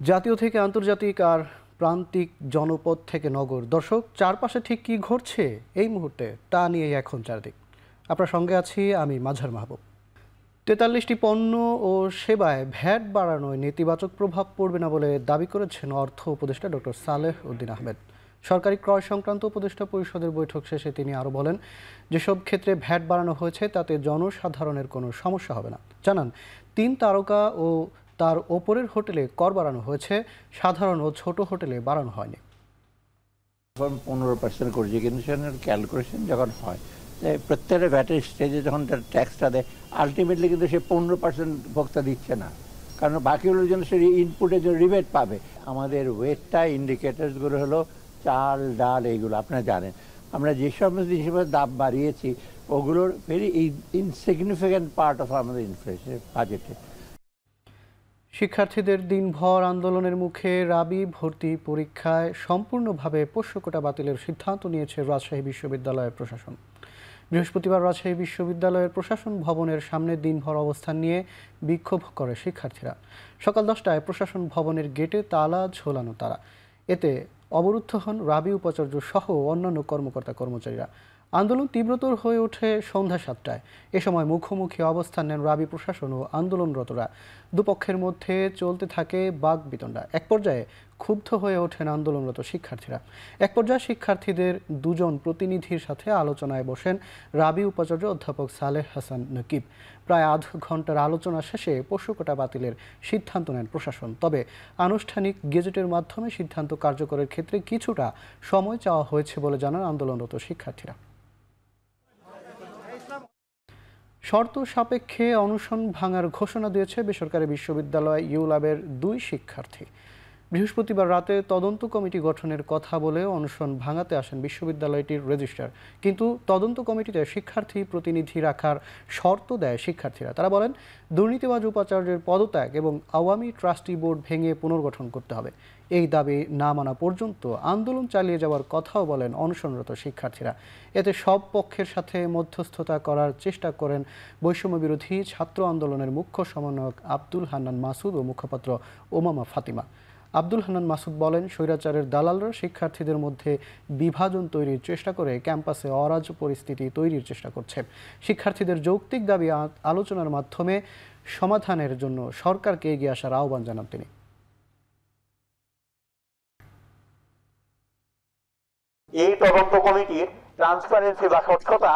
জাতীয় থেকে আন্তর্জাতিক আর প্রান্তিক জনপদ থেকে নগর, দর্শক চারপাশে ঠিক কি ঘটছে এই মুহূর্তে তা নিয়ে এখন চারদিক। আপনার সঙ্গে আছি আমি মাঝার মাহবুব। ৪৩টি পণ্য ও সেবায় ভ্যাট বাড়ানোয় নেতিবাচক প্রভাব পড়বে না বলে দাবি করেছেন অর্থ উপদেষ্টা ডক্টর সালেহ উদ্দিন আহমেদ। সরকারি ক্রয় সংক্রান্ত উপদেষ্টা পরিষদের বৈঠক শেষে তিনি আরও বলেন, যেসব ক্ষেত্রে ভ্যাট বাড়ানো হয়েছে তাতে জনসাধারণের কোনো সমস্যা হবে না। জানান, ৩ তারকা ও তার ওপরের হোটেলে কর বাড়ানো হয়েছে, সাধারণ ও ছোট হোটেলে বাড়ানো হয়নি। 15% কন্ট্রিবিউশনের ক্যালকুলেশন যখন হয়, প্রত্যেকটা ভ্যাটের স্টেজে যখন ট্যাক্সটা দেয়, আলটিমেটলি কিন্তু সে 15% ভোক্তা দিচ্ছে না, কারণ বাকিগুলোর জন্য সে ইনপুটের জন্য রিবেট পাবে। আমাদের ওয়েটটা ইন্ডিকেটার্সগুলো হলো চাল, ডাল, এইগুলো আপনারা জানেন। আমরা যে সমস্ত জিনিসের দাম বাড়িয়েছি ওগুলোর ভেরি ইনসিগনিফিক্যান্ট পার্ট অফ আমাদের ইনফ্লেশন বাজেটে। শিক্ষার্থীদের দিনভর আন্দোলনের মুখে রাবি ভর্তি পরীক্ষায় সম্পূর্ণভাবে পোষ্যকোটা বাতিলের সিদ্ধান্ত নিয়েছে রাজশাহী বিশ্ববিদ্যালয়ের প্রশাসন। বৃহস্পতিবার রাজশাহী বিশ্ববিদ্যালয়ের প্রশাসন ভবনের সামনে দিনভর অবস্থান নিয়ে বিক্ষোভ করে শিক্ষার্থীরা। সকাল 10টায় প্রশাসন ভবনের গেটে তালা ঝোলানো তারা। এতে অবরুদ্ধ হন রাবি উপাচার্য সহ অন্যান্য কর্মকর্তা কর্মচারীরা। আন্দোলন তীব্রতর হয়ে ওঠে সন্ধ্যা 7টায়। এ সময় মুখোমুখি অবস্থান নেন রাবি প্রশাসন ও আন্দোলনরতরা। দুপক্ষের মধ্যে চলতে থাকে বাকবিতণ্ডা। এক পর্যায়ে ক্ষুব্ধ হয়ে ওঠেন আন্দোলনরত শিক্ষার্থীরা। এক পর্যায়ে শিক্ষার্থীদের দুজন প্রতিনিধির সাথে আলোচনায় বসেন রাবি উপাচার্য অধ্যাপক সালেহ হাসান নকিব। প্রায় আধ ঘন্টার আলোচনা শেষে পোষ্যকোটা বাতিলের সিদ্ধান্ত নেন প্রশাসন। তবে আনুষ্ঠানিক গেজেটের মাধ্যমে সিদ্ধান্ত কার্যকরের ক্ষেত্রে কিছুটা সময় চাওয়া হয়েছে বলে জানান আন্দোলনরত শিক্ষার্থীরা। শর্ত সাপেক্ষে অনশন ভাঙার ঘোষণা দিয়েছে বেসরকারি বিশ্ববিদ্যালয় ইউল্যাবের 2 শিক্ষার্থী। বৃহস্পতিবার রাতে তদন্ত কমিটি গঠনের কথা বলে অনশন ভাঙাতে আসেন বিশ্ববিদ্যালয়টির রেজিস্ট্রার, কিন্তু তদন্ত কমিটিতে শিক্ষার্থী প্রতিনিধি রাখার শর্ত দেয় শিক্ষার্থীরা। তারা বলেন, দুর্নীতিবাজ উপাচার্যের পদত্যাগ এবং আওয়ামী ট্রাস্টি বোর্ড ভেঙে পুনর্গঠন করতে হবে। এই দাবি না মানা পর্যন্ত আন্দোলন চালিয়ে যাওয়ার কথাও বলেন অনশনরত শিক্ষার্থীরা। এতে সব পক্ষের সাথে মধ্যস্থতা করার চেষ্টা করেন বৈষম্য বিরোধী ছাত্র আন্দোলনের মুখ্য সমন্বয়ক আব্দুল হান্নান মাসুদ ও মুখপাত্র ওমামা ফাতিমা। আব্দুল হান্নান মাসুদ বলেন, স্বৈরাচারের দালালরা শিক্ষার্থীদের মধ্যে বিভাজন তৈরির চেষ্টা করে ক্যাম্পাসে অরাজক পরিস্থিতি তৈরির চেষ্টা করছে। শিক্ষার্থীদের যৌক্তিক দাবি আলোচনার মাধ্যমে সমাধানের জন্য সরকারকে এগিয়ে আসার আহ্বান জানান তিনি। এই তদন্ত কমিটির ট্রান্সপারেন্সি বা স্বচ্ছতা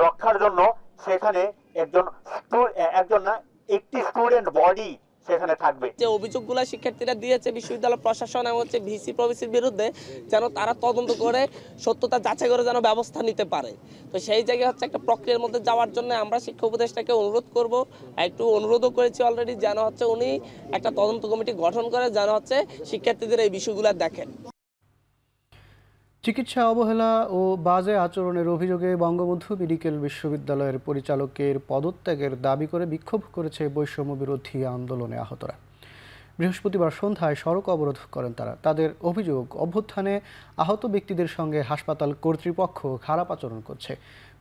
রক্ষার জন্য সেখানে একটি স্টুডেন্ট বডি সেখানে থাকবে। যে অভিযোগগুলো শিক্ষার্থীরা দিয়েছে বিশ্ববিদ্যালয় প্রশাসন এবং ভিসি প্রভিসির বিরুদ্ধে, যেন তারা তদন্ত করে সত্যতা যাচাই করে যেন ব্যবস্থা নিতে পারে। তো সেই জায়গায় একটা প্রক্রিয়ার মধ্যে যাওয়ার জন্য আমরা শিক্ষা উপদেষ্টাকে অনুরোধ করব, একটু অনুরোধও করেছি অলরেডি, যেন উনি একটা তদন্ত কমিটি গঠন করে যেন শিক্ষার্থীদের এই বিষয়গুলো দেখেন। চিকিৎসা অবহেলা ও বাজে আচরণের অভিযোগে বঙ্গবন্ধু মেডিকেল বিশ্ববিদ্যালয়ের পরিচালকের পদত্যাগের দাবি করে বিক্ষোভ করেছে বৈষম্য বিরোধী আন্দোলনে আহতরা। বৃহস্পতিবার সন্ধ্যায় সড়ক অবরোধ করেন তারা। তাদের অভিযোগ, অভ্যুত্থানে আহত ব্যক্তিদের সঙ্গে হাসপাতাল কর্তৃপক্ষ খারাপ আচরণ করছে।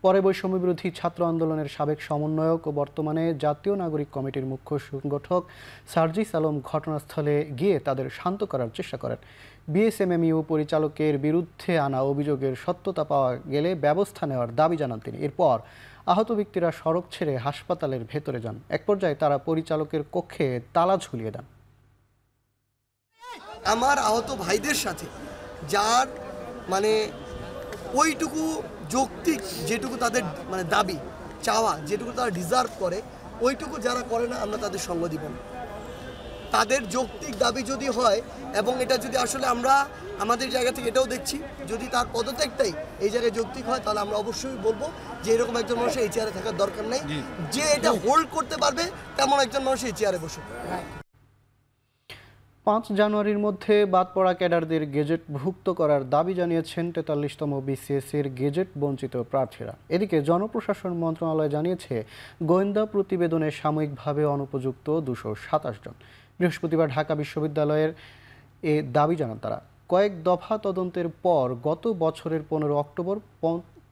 পরে বৈষম্য বিরোধী ছাত্র আন্দোলনের সাবেক সমন্বয়ক ও বর্তমানে জাতীয় নাগরিক কমিটির মুখ্য সংগঠক সার্জিস আলম ঘটনাস্থলে গিয়ে তাদের শান্ত করার চেষ্টা করেন। বিএসএমএমইউ পরিচালকের বিরুদ্ধে আনা অভিযোগের সত্যতা পাওয়া গেলে ব্যবস্থা নেওয়ার দাবি জানান তিনি। এরপর আহত ব্যক্তিরা সড়ক ছেড়ে হাসপাতালের ভেতরে যান। এক পর্যায়ে তারা পরিচালকের কক্ষে তালা ঝুলিয়ে দেন। আমার আহত ভাইদের সাথে যার ওইটুকু যৌক্তিক, যেটুকু তাদের দাবি চাওয়া, যেটুকু তারা ডিজার্ভ করে, ওইটুকু যারা করে না আমরা তাদের সঙ্গ দিব না। তাদের যৌক্তিক দাবি যদি হয় এবং এটা যদি আসলে আমরা আমাদের জায়গা থেকে এটাও দেখছি, যদি তার পদত্যাগটাই এই জায়গায় যৌক্তিক হয়, তাহলে আমরা অবশ্যই বলবো যে এরকম একজন মানুষের এই চেয়ারে থাকার দরকার নেই। যে এটা হোল্ড করতে পারবে তেমন একজন মানুষ এই চেয়ারে বসে। 5 জানুয়ারির মধ্যে বাদ পড়া ক্যাডারদের গেজেটভুক্ত করার দাবি জানিয়েছেন 43তম বিসিএসের গেজেট বঞ্চিত প্রার্থীরা। এদিকে জনপ্রশাসন মন্ত্রণালয় জানিয়েছে, গোয়েন্দা প্রতিবেদনে সাময়িকভাবে অনুপযুক্ত 227 জন। বৃহস্পতিবার ঢাকা বিশ্ববিদ্যালয়ের এ দাবি জানান তারা। কয়েক দফা তদন্তের পর গত বছরের 15 অক্টোবর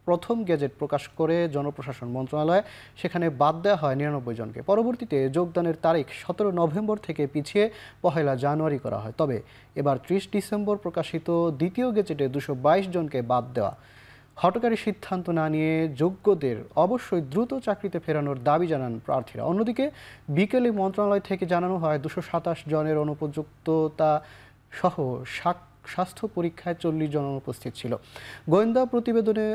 প্রথম গেজেট প্রকাশ করে জনপ্রশাসন মন্ত্রণালয় সেখানে বাদ দেওয়া হয় ৯৯ জনকে। পরবর্তীতে যোগদানের তারিখ ১৭ নভেম্বর থেকে পিছিয়ে ১ জানুয়ারি করা হয়। তবে এবার ৩০ ডিসেম্বর প্রকাশিত দ্বিতীয় গেজেটে ২২২ জনকে বাদ দেওয়া হঠকারী সিদ্ধান্ত না নিয়ে যোগ্যদের অবশ্যই দ্রুত চাকরিতে ফেরানোর দাবি জানান প্রার্থীরা। অন্যদিকে বিকেলে মন্ত্রণালয় থেকে জানানো হয় ২২৭ জনের অনুপযুক্ততা সহ স্বাস্থ্য পরীক্ষায় ৪০ জন অনুপস্থিত ছিল। গোয়েন্দা প্রতিবেদনে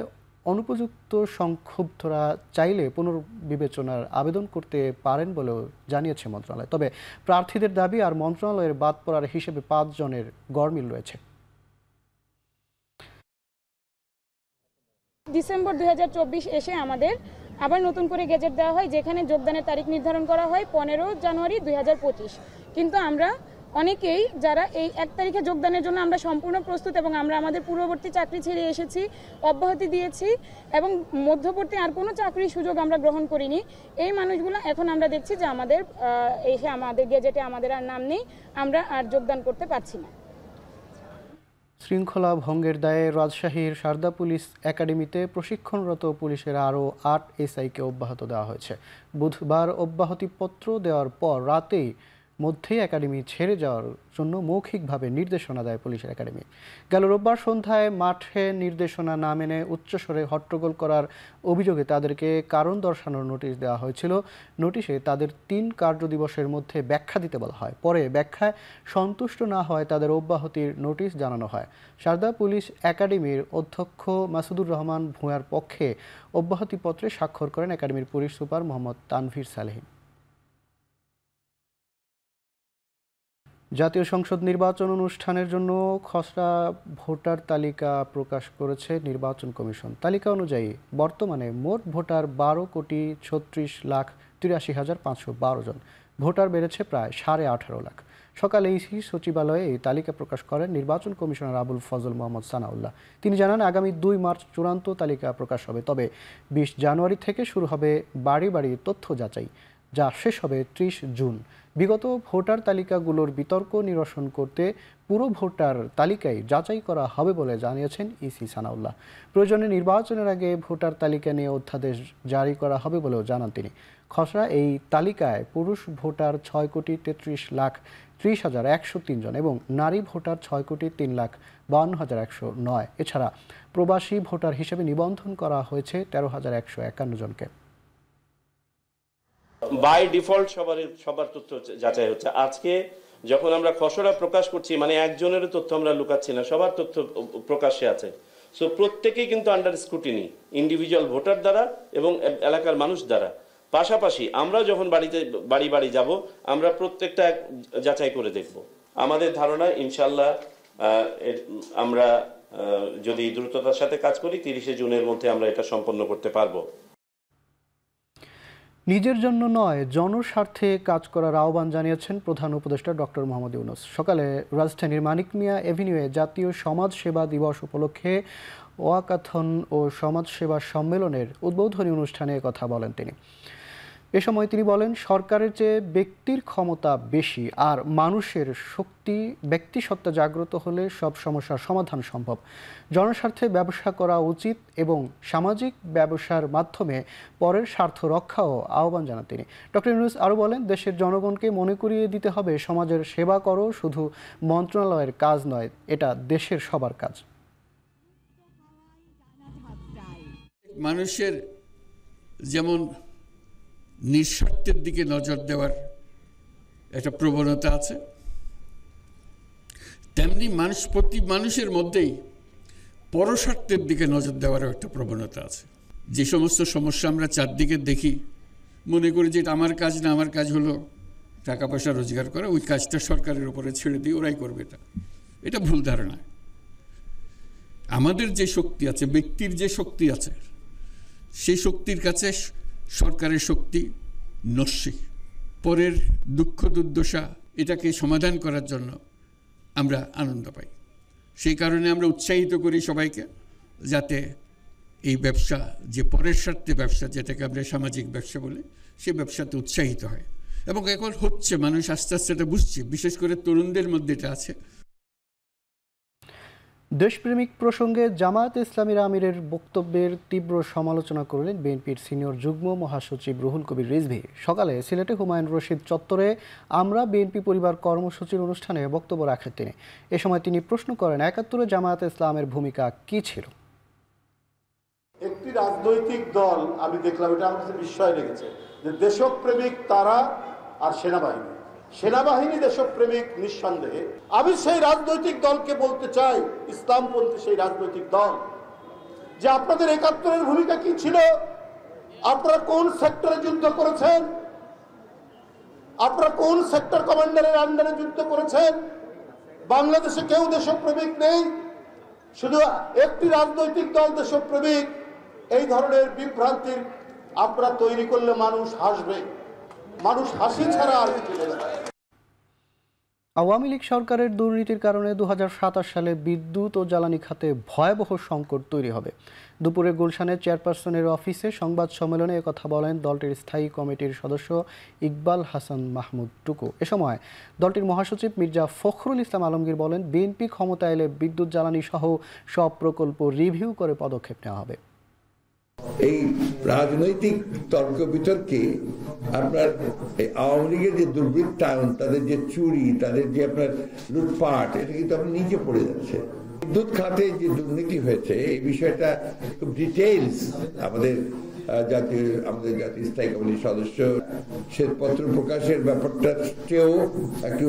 অনুপযুক্ত সংক্ষুব্ধরা চাইলে পুনর্বিবেচনার আবেদন করতে পারেন বলেও জানিয়েছে মন্ত্রণালয়। তবে প্রার্থীদের দাবি আর মন্ত্রণালয়ের বাদ পড়ার হিসেবে ৫ জনের গড়মিল রয়েছে। ডিসেম্বর ২০২৪ এসে আমাদের আবার নতুন করে গেজেট দেওয়া হয়, যেখানে যোগদানের তারিখ নির্ধারণ করা হয় ১৫ জানুয়ারি ২০২৫। কিন্তু আমরা অনেকেই যারা এই ১ তারিখে যোগদানের জন্য আমরা সম্পূর্ণ প্রস্তুত এবং আমরা আমাদের পূর্ববর্তী চাকরি ছেড়ে এসেছি, অব্যাহতি দিয়েছি এবং মধ্যবর্তী আর কোনো চাকরির সুযোগ আমরা গ্রহণ করিনি। এই মানুষগুলো এখন আমরা দেখছি যে আমাদের গেজেটে আমাদের আর নাম নেই, আমরা আর যোগদান করতে পারছি না। শৃঙ্খলা ভঙ্গের দায়ে রাজশাহীর সারদা পুলিশ একাডেমিতে প্রশিক্ষণরত পুলিশের আরও ৮ এসআইকে অব্যাহত দেওয়া হয়েছে। বুধবার অব্যাহতিপত্র দেওয়ার পর রাতেই মধ্যেই একাডেমি ছেড়ে যাওয়ার জন্য মৌখিকভাবে নির্দেশনা দেয় পুলিশের একাডেমি। গেল রোববার সন্ধ্যায় মাঠে নির্দেশনা না মেনে উচ্চস্বরে হট্টগোল করার অভিযোগে তাদেরকে কারণ দর্শানোর নোটিশ দেওয়া হয়েছিল। নোটিশে তাদের ৩ কার্যদিবসের মধ্যে ব্যাখ্যা দিতে বলা হয়। পরে ব্যাখ্যায় সন্তুষ্ট না হয় তাদের অব্যাহতির নোটিশ জানানো হয়। সারদা পুলিশ একাডেমির অধ্যক্ষ মাসুদুর রহমান ভূঁইয়ার পক্ষে অব্যাহতিপত্রে স্বাক্ষর করেন একাডেমির পুলিশ সুপার মোহাম্মদ তানভীর সালেহীন। জাতীয় সংসদ নির্বাচন অনুষ্ঠানের জন্য খসড়া ভোটার তালিকা প্রকাশ করেছে নির্বাচন কমিশন। তালিকা অনুযায়ী বর্তমানে মোট ভোটার ১২,৩৬,৮৩,৫১২ জন। ভোটার বেড়েছে প্রায় ১৮.৫ লাখ। সকালে ইসি সচিবালয়ে এই তালিকা প্রকাশ করেন নির্বাচন কমিশনার আবুল ফজল মোহাম্মদ সানাউল্লাহ। তিনি জানান আগামী ২ মার্চ চূড়ান্ত তালিকা প্রকাশ হবে, তবে ২০ জানুয়ারি থেকে শুরু হবে বাড়ি বাড়ি তথ্য যাচাই, যা শেষ হবে ৩০ জুন। বিগত ভোটার তালিকাগুলোর বিতর্ক নিরসন করতে পুরো ভোটার তালিকায় যাচাই করা হবে বলে জানিয়েছেন ইসি সানাউল্লাহ। প্রয়োজনে নির্বাচনের আগে ভোটার তালিকা নিয়ে অধ্যাদেশ জারি করা হবে বলেও জানান তিনি। খসড়া এই তালিকায় পুরুষ ভোটার ৬,৩০,৩০,১০৩ জন এবং নারী ভোটার ৬,৩,৫২,১০৯। এছাড়া প্রবাসী ভোটার হিসেবে নিবন্ধন করা হয়েছে ১৩,১৫১ জনকে। বাই ডিফল্ট সবার তথ্য যাচাই হচ্ছে। আজকে যখন আমরা খসড়া প্রকাশ করছি মানে একজনের তথ্য আমরা লুকাচ্ছি না, সবার তথ্য প্রকাশ্যে আছে। সো প্রত্যেকেই কিন্তু আন্ডার স্ক্রুটিনি, ইন্ডিভিজুয়াল ভোটার দ্বারা এবং এলাকার মানুষ দ্বারা। পাশাপাশি আমরা যখন বাড়ি বাড়ি যাব আমরা প্রত্যেকটা যাচাই করে দেখব। আমাদের ধারণা ইনশাল্লাহ আমরা যদি দ্রুততার সাথে কাজ করি ৩০শে জুনের মধ্যে আমরা এটা সম্পন্ন করতে পারবো। নিজের জন্য নয়, জনস্বার্থে কাজ করার আহ্বান জানিয়েছেন প্রধান উপদেষ্টা ডক্টর মোহাম্মদ ইউনূস। সকালে রাজধানীর মানিক মিয়া এভিনিউয়ে জাতীয় সমাজ সেবা দিবস উপলক্ষে ওয়াকাথন ও সমাজসেবা সম্মেলনের উদ্বোধনী অনুষ্ঠানে কথা বলেন তিনি। এ সময় তিনি বলেন, সরকারের চেয়ে ব্যক্তির ক্ষমতা বেশি আর মানুষের ব্যক্তিসত্তা জাগ্রত হলে সব সমস্যার সমাধান সম্ভব। জনস্বার্থে ব্যবসা করা উচিত এবং সামাজিক ব্যবসার মাধ্যমে পরের স্বার্থ রক্ষাও আহ্বান জানান তিনি। ডক্টর ইউনূস আরও বলেন, দেশের জনগণকে মনে করিয়ে দিতে হবে সমাজের সেবা করো শুধু মন্ত্রণালয়ের কাজ নয়, এটা দেশের সবার কাজ। মানুষের যেমন নিঃস্বার্থের দিকে নজর দেওয়ার একটা প্রবণতা আছে, তেমনি প্রতি মানুষের মধ্যেই পরস্বার্থের দিকে নজর দেওয়ারও একটা প্রবণতা আছে। যে সমস্ত সমস্যা আমরা চারদিকে দেখি, মনে করি যে এটা আমার কাজ না, আমার কাজ হলো টাকা পয়সা রোজগার করা, ওই কাজটা সরকারের উপরে ছেড়ে দিয়ে ওরাই করবে। এটা ভুল ধারণা। আমাদের যে শক্তি আছে, ব্যক্তির যে শক্তি আছে, সেই শক্তির কাছে সরকারের শক্তি নস্যি। পরের দুঃখ দুর্দশা এটাকে সমাধান করার জন্য আমরা আনন্দ পাই। সেই কারণে আমরা উৎসাহিত করি সবাইকে, যাতে এই ব্যবসা, যে পরের স্বার্থে ব্যবসা, যেটাকে আমরা সামাজিক ব্যবসা বলি, সেই ব্যবসাতে উৎসাহিত হয়। এবং এখন হচ্ছে, মানুষ আস্তে আস্তে এটা বুঝছে, বিশেষ করে তরুণদের মধ্যে এটা আছে। দেশপ্রেমিক প্রসঙ্গে জামায়াতে ইসলামীর আমিরের বক্তব্যের তীব্র সমালোচনা করলেন বিএনপির সিনিয়র যুগ্ম মহাসচিব রুহুল কবির রিজভী। সকালে সিলেটে হুমায়ুন রশিদ চত্বরে আমরা বিএনপি পরিবার কর্মসূচির অনুষ্ঠানে বক্তব্য রাখেন তিনি। এ সময় তিনি প্রশ্ন করেন, ৭১ জামায়াতে ইসলামের ভূমিকা কি ছিল। একটি রাজনৈতিক দল আমি দেখলাম, এটা আমার কাছে বিস্ময় লেগেছে, যে দেশপ্রেমিক তারা আর সেনাবাহিনী দেশপ্রেমিক নিঃসন্দেহে। আমি সেই রাজনৈতিক দলকে বলতে চাই, ইসলামপন্থী সেই রাজনৈতিক দল, যে আপনাদের ৭১-এর ভূমিকা কি ছিল? আপনারা কোন সেক্টরে যুদ্ধ করেছেন? আপনারা কোন সেক্টর কমান্ডারের আন্ডারে যুদ্ধ করেছেন? বাংলাদেশে কেউ দেশপ্রেমিক নেই, শুধু একটি রাজনৈতিক দল দেশপ্রেমিক। এই ধরনের বিভ্রান্তির আপনারা তৈরি করলে মানুষ হাসবে, মানুষ হাসি ছাড়া আর কিছু নেবে না। আওয়ামী লীগ সরকারের দুর্নীতির কারণে ২০২৭ সালে বিদ্যুৎ ও জ্বালানি খাতে ভয়াবহ সংকট তৈরি হবে। দুপুরে গুলশানের চেয়ারপারসনের অফিসে সংবাদ সম্মেলনে একথা বলেন দলটির স্থায়ী কমিটির সদস্য ইকবাল হাসান মাহমুদ টুকু। এ সময় দলটির মহাসচিব মির্জা ফখরুল ইসলাম আলমগীর বলেন, বিএনপি ক্ষমতা এলে বিদ্যুৎ জ্বালানি সহ সব প্রকল্প রিভিউ করে পদক্ষেপ নেওয়া হবে। এই রাজনৈতিক তর্ক বিতর্কে আপনার আওয়ামী লীগের যে দুর্বৃত্তায়ন, তাদের যে চুরি, তাদের যে আপনার লুটপাট, এটা কিন্তু আপনার নিচে পড়ে যাচ্ছে। বিদ্যুৎ খাতে যে দুর্নীতি হয়েছে এই বিষয়টা খুব ডিটেইলস আমাদের জাতীয় স্থায়ী কমিটির সদস্য শ্বেতপত্র প্রকাশের ব্যাপারটাতেও একটু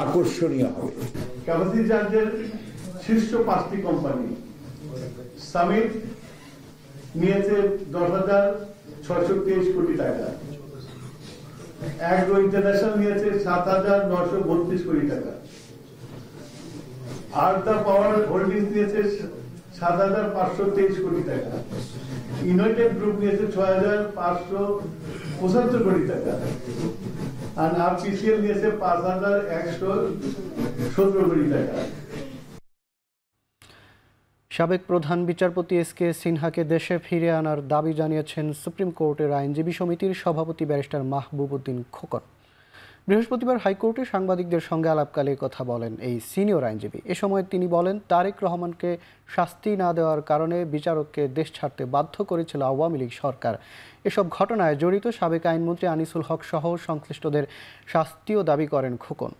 আকর্ষণীয় হবে। ক্যাপাসিটি চার্জের শীর্ষ 5টি কোম্পানি সামিট নিয়েছে 10,623 কোটি টাকা, অ্যাগ্রো ইন্টারন্যাশনাল নিয়েছে 7,932 কোটি টাকা, আর্দা পাওয়ার হোল্ডিংস নিয়েছে 7,523 কোটি টাকা, ইউনাইটেড গ্রুপ নিয়েছে 6,575 কোটি টাকা, আর আরপিসিএল নিয়েছে 5,117 কোটি টাকা। সাবেক প্রধান বিচারপতি এস.কে. সিনহাকে দেশে ফিরে আনার দাবি জানিয়েছেন সুপ্রিম কোর্টের আইনজীবী সমিতির সভাপতি ব্যারিস্টার মাহবুব উদ্দিন খোকন। বৃহস্পতিবার হাইকোর্টে সাংবাদিকদের সঙ্গে আলাপকালে কথা বলেন এই সিনিয়র আইনজীবী। এ সময় তিনি বলেন, তারেক রহমানকে শাস্তি না দেওয়ার কারণে বিচারককে দেশ ছাড়তে বাধ্য করেছিল আওয়ামী লীগ সরকার। এসব ঘটনায় জড়িত সাবেক আইনমন্ত্রী আনিসুল হক সহ সংশ্লিষ্টদের শাস্তিও দাবি করেন খোকন।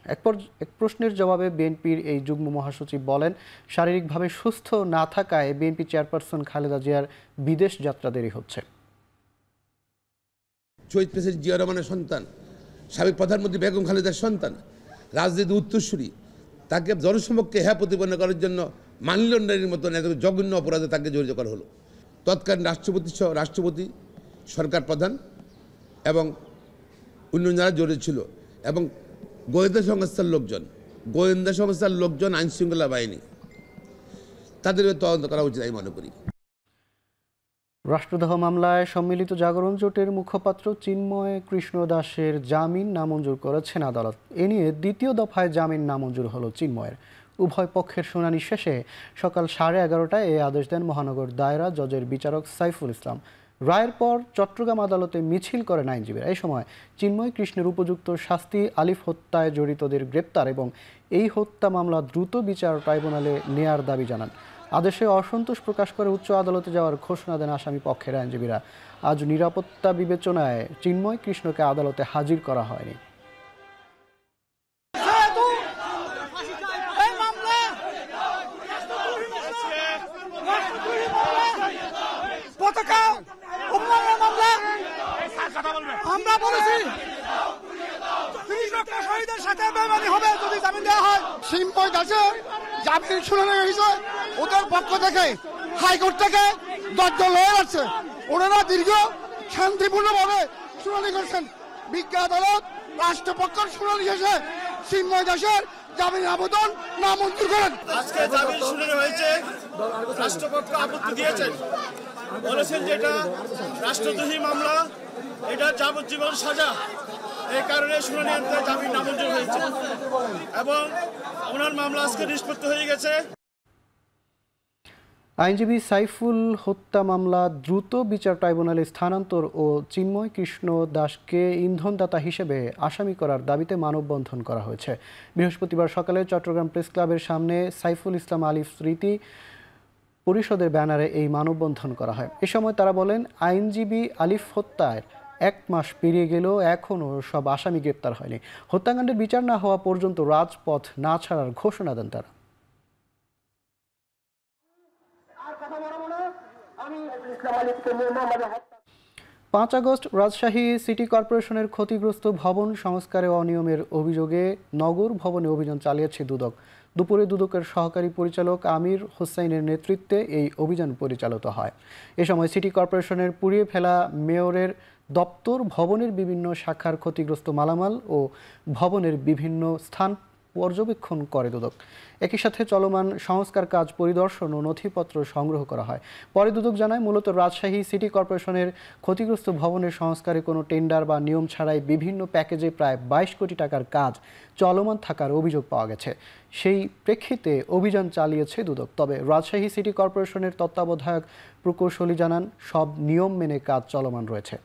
এক প্রশ্নের জবাবে বিএনপির এই যুগ্ম মহাসচিব বলেন, শারীরিকভাবে সুস্থ না থাকায় বিএনপি চেয়ারপারসন খালেদা জিয়ার বিদেশ যাত্রা দেরি হচ্ছে। শহীদ প্রেসিডেন্ট জিয়া রহমানের সন্তান, সাবেক প্রধানমন্ত্রী বেগম খালেদার সন্তান, রাজনীতির উত্তরসূরি, তাকে জনসমক্ষে হ্যাঁ প্রতিপন্ন করার জন্য মানি লন্ডারির মতন এত জঘন্য অপরাধে তাকে জড়িত করা হলো। তৎকালীন রাষ্ট্রপতি, সরকার প্রধান এবং অন্যান্য যারা জড়িত ছিল, এবং গোয়েন্দা সংস্থার লোকজন, আইন শৃঙ্খলা বাহিনী, তাদের তদন্ত করা উচিত আমি মনে করি। রাষ্ট্রদ্রোহ মামলায় সম্মিলিত জাগরণ জোটের মুখপাত্র চিন্ময় কৃষ্ণ দাসের জামিন নামঞ্জুর করেছেন আদালত। এ নিয়ে দ্বিতীয় দফায় জামিন নামঞ্জুর হলো চিন্ময়ের। উভয় পক্ষের শুনানি শেষে সকাল 11:30টায় এই আদেশ দেন মহানগর দায়রা জজের বিচারক সাইফুল ইসলাম। রায়ের পর চট্টগ্রাম আদালতে মিছিল করেন আইনজীবীরা। এই সময় চিন্ময় কৃষ্ণের উপযুক্ত শাস্তি, আলিফ হত্যায় জড়িতদের গ্রেপ্তার এবং এই হত্যা মামলা দ্রুত বিচার ট্রাইব্যুনালে নেয়ার দাবি জানান। আদেশে অসন্তোষ প্রকাশ করে উচ্চ আদালতে যাওয়ার ঘোষণা দেন আসামি পক্ষের আইনজীবীরা। আজ নিরাপত্তা বিবেচনায় চিন্ময় কৃষ্ণকে আদালতে হাজির করা হয়নি। আমরা বলেছি 30 লক্ষ শহীদের সাথে বেমানি হবে যদি জামিন দেওয়া হয়। চিন্ময় দাসের জামিন শুনানি হয়েছে, ওদের পক্ষ থেকে হাইকোর্ট থেকে 10 জন লয়ার আছে, ওনারা দীর্ঘ শান্তিপূর্ণভাবে শুনানি করছেন। বিজ্ঞ আদালত রাষ্ট্রপক্ষের শুনানি শেষে চিন্ময় দাসের জামিন আবেদন নামঞ্জুর করেন। আজকে জামিন শুনানি হয়েছে, রাষ্ট্রপক্ষ আপত্তি দিয়েছেন, বলেছেন যে এটা রাষ্ট্রদ্রোহী মামলা, এটা যাবজ্জীবন সাজা, এই কারণে শুনানি জামিন নামঞ্জুর হয়েছে এবং ওনার মামলা আজকে নিষ্পত্তি হয়ে গেছে। আইনজীবী সাইফুল হত্যা মামলা দ্রুত বিচার ট্রাইব্যুনালে স্থানান্তর ও চিন্ময় কৃষ্ণ দাসকে ইন্ধনদাতা হিসেবে আসামি করার দাবিতে মানববন্ধন করা হয়েছে। বৃহস্পতিবার সকালে চট্টগ্রাম প্রেস ক্লাবের সামনে সাইফুল ইসলাম আলিফ স্মৃতি পরিষদের ব্যানারে এই মানববন্ধন করা হয়। এ সময় তারা বলেন, আইনজীবী আলিফ হত্যায় 1 মাস পেরিয়ে গেলেও এখনও সব আসামি গ্রেপ্তার হয়নি। হত্যাকাণ্ডের বিচার না হওয়া পর্যন্ত রাজপথ না ছাড়ার ঘোষণা দেন তারা। 5 আগস্ট রাজশাহী সিটি কর্পোরেশনের ক্ষতিগ্রস্ত ভবন সংস্কারে অনিয়মের অভিযোগে নগর ভবনে অভিযান চালিয়েছে দুদক। দুপুরে দুদকের সহকারী পরিচালক আমির হোসাইনের নেতৃত্বে এই অভিযান পরিচালিত হয়। এ সময় সিটি কর্পোরেশনের পুড়িয়ে ফেলা মেয়রের দপ্তর, ভবনের বিভিন্ন শাখার ক্ষতিগ্রস্ত মালামাল ও ভবনের বিভিন্ন স্থান পর্যবেক্ষণ করে দুদক। একই সাথে চলমান সংস্কার কাজ পরিদর্শন ও নথিপত্র সংগ্রহ করা হয়। পরে দুদক জানায়, মূলত রাজশাহী সিটি কর্পোরেশনের ক্ষতিগ্রস্ত ভবনের সংস্কারে কোনো টেন্ডার বা নিয়ম ছাড়াই বিভিন্ন প্যাকেজে প্রায় 22 কোটি টাকার কাজ চলমান থাকার অভিযোগ পাওয়া গেছে। সেই প্রেক্ষিতে অভিযান চালিয়েছে দুদক। তবে রাজশাহী সিটি কর্পোরেশনের তত্ত্বাবধায়ক প্রকৌশলী জানান, সব নিয়ম মেনে কাজ চলমান রয়েছে।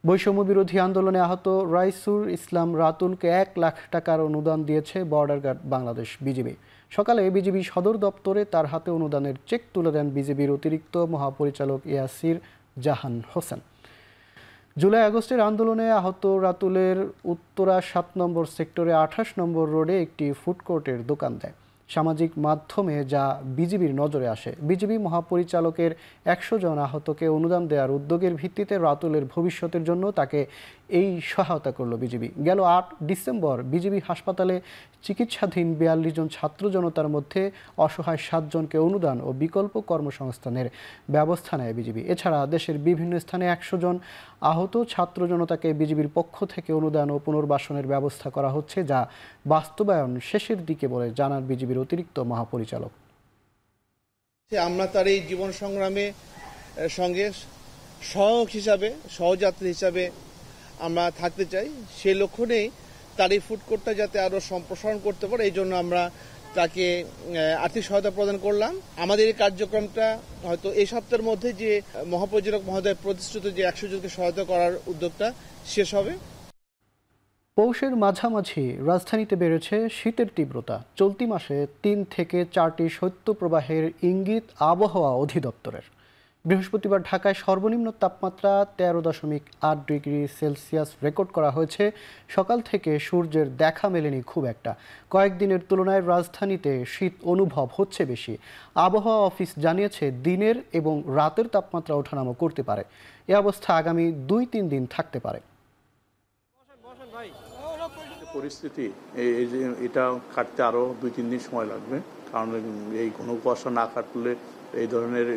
বৈষম্য বিরোধী আন্দোলনে আহত রাইসুর ইসলাম রাতুলকে 1 লাখ টাকার অনুদান দিয়েছে বর্ডার গার্ড বাংলাদেশ বিজিবি। সকালে বিজিবি সদর দপ্তরে তার হাতে অনুদানের চেক তুলে দেন বিজিবির অতিরিক্ত মহাপরিচালক ইয়াসির জাহান হোসেন। জুলাই আগস্টের আন্দোলনে আহত রাতুলের উত্তরা 7 নম্বর সেক্টরে 28 নম্বর রোডে একটি ফুডকোর্টের দোকান দেয়। সামাজিক মাধ্যমে যা বিজিবির নজরে আসে। বিজিবি মহাপরিচালকের 100 জন আহতকে অনুদান দেওয়ার উদ্যোগের ভিত্তিতে রাতুলের ভবিষ্যতের জন্য তাকে এই সহায়তা করল বিজিবি। গেল 8 ডিসেম্বর বিজিবি হাসপাতালে চিকিৎসাধীন 42 জন ছাত্র জনতার মধ্যে অসহায় 7 জনকে অনুদান ও বিকল্প কর্মসংস্থানের ব্যবস্থা নেয় বিজিবি। এছাড়া দেশের বিভিন্ন স্থানে 100 জন আহত ছাত্র জনতাকে বিজিবির পক্ষ থেকে অনুদান ও পুনর্বাসনের ব্যবস্থা করা হচ্ছে, যা বাস্তবায়ন শেষের দিকে বলে জানান বিজিবির অতিরিক্ত মহাপরিচালক। আমরা তার এই জীবন সংগ্রামে সঙ্গে সহায়ক হিসাবে, সহযাত্রী হিসাবে আমরা থাকতে চাই। সেই লক্ষ্য নেই তার এই ফুড কোর্টটা যাতে আরো সম্প্রসারণ করতে পারে, এই জন্য আমরা তাকে আর্থিক সহায়তা প্রদান করলাম। আমাদের এই কার্যক্রমটা হয়তো এই সপ্তাহের মধ্যে যে মহাপরিচালক মহোদয় প্রতিষ্ঠিত যে 100 জনকে সহায়তা করার উদ্যোগটা শেষ হবে। পৌষের মাঝামাঝি রাজধানীতে বেড়েছে শীতের তীব্রতা। চলতি মাসে 3 থেকে 4টি শৈত্যপ্রবাহের ইঙ্গিত আবহাওয়া অধিদপ্তরের। বৃহস্পতিবার ঢাকায় সর্বনিম্ন তাপমাত্রা 13.8 ডিগ্রি সেলসিয়াস রেকর্ড করা হয়েছে। সকাল থেকে সূর্যের দেখা মেলেনি খুব একটা। কয়েকদিনের তুলনায় রাজধানীতে শীত অনুভব হচ্ছে বেশি। আবহাওয়া অফিস জানিয়েছে, দিনের এবং রাতের তাপমাত্রা ওঠানামা করতে পারে। এ অবস্থা আগামী 2-3 দিন থাকতে পারে। পরিস্থিতি এই যে এটা কাটতে আরো 2-3 দিন সময় লাগবে, কারণ এই কোনো কুয়াশা না কাটলে এই ধরনের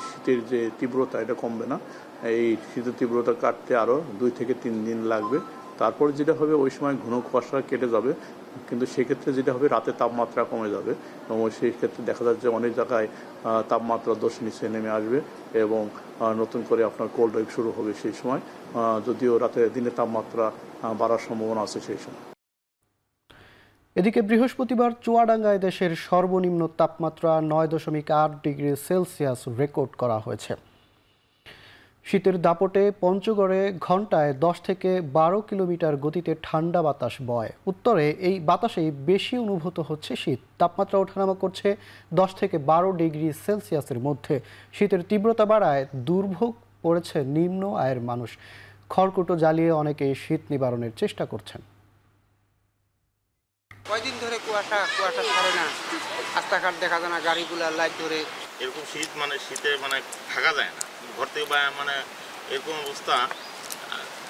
শীতের যে তীব্রতা এটা কমবে না। এই শীতের তীব্রতা কাটতে আরো 2 থেকে 3 দিন লাগবে। তারপর যেটা হবে, ওই সময় ঘন কুয়াশা কেটে যাবে, কিন্তু সেক্ষেত্রে যেটা হবে, রাতে তাপমাত্রা কমে যাবে এবং সেই ক্ষেত্রে দেখা যাচ্ছে অনেক জায়গায় তাপমাত্রা 10 নিচে নেমে আসবে এবং নতুন করে আপনার কোল্ড ওয়েভ শুরু হবে সেই সময়, যদিও রাতে দিনে তাপমাত্রা বাড়ার সম্ভাবনা আছে সেই সময়। এদিকে বৃহস্পতিবার চুয়াডাঙ্গায় দেশের সর্বনিম্ন তাপমাত্রা 9.8 ডিগ্রি সেলসিয়াস রেকর্ড করা হয়েছে। শীতের দাপটে পঞ্চগড়ে ঘন্টায় 10 থেকে 12 কিলোমিটার গতিতে ঠান্ডা বাতাস বয়। উত্তরে এই বাতাসেই বেশি অনুভূত হচ্ছে শীত। তাপমাত্রা ওঠানামা করছে 10 থেকে 12 ডিগ্রি সেলসিয়াসের মধ্যে। শীতের তীব্রতা বাড়ায় দুর্ভোগ পড়েছে নিম্ন আয়ের মানুষ। খড়কুটো জ্বালিয়ে অনেকেই শীত নিবারণের চেষ্টা করছেন। কয়দিন ধরে কুয়াশা ছাড়ে না, রাস্তাঘাট দেখা যায় না, গাড়িগুলা লাইট ধরে। এরকম শীত শীতে থাকা যায় না, ঘর থেকে এরকম অবস্থা,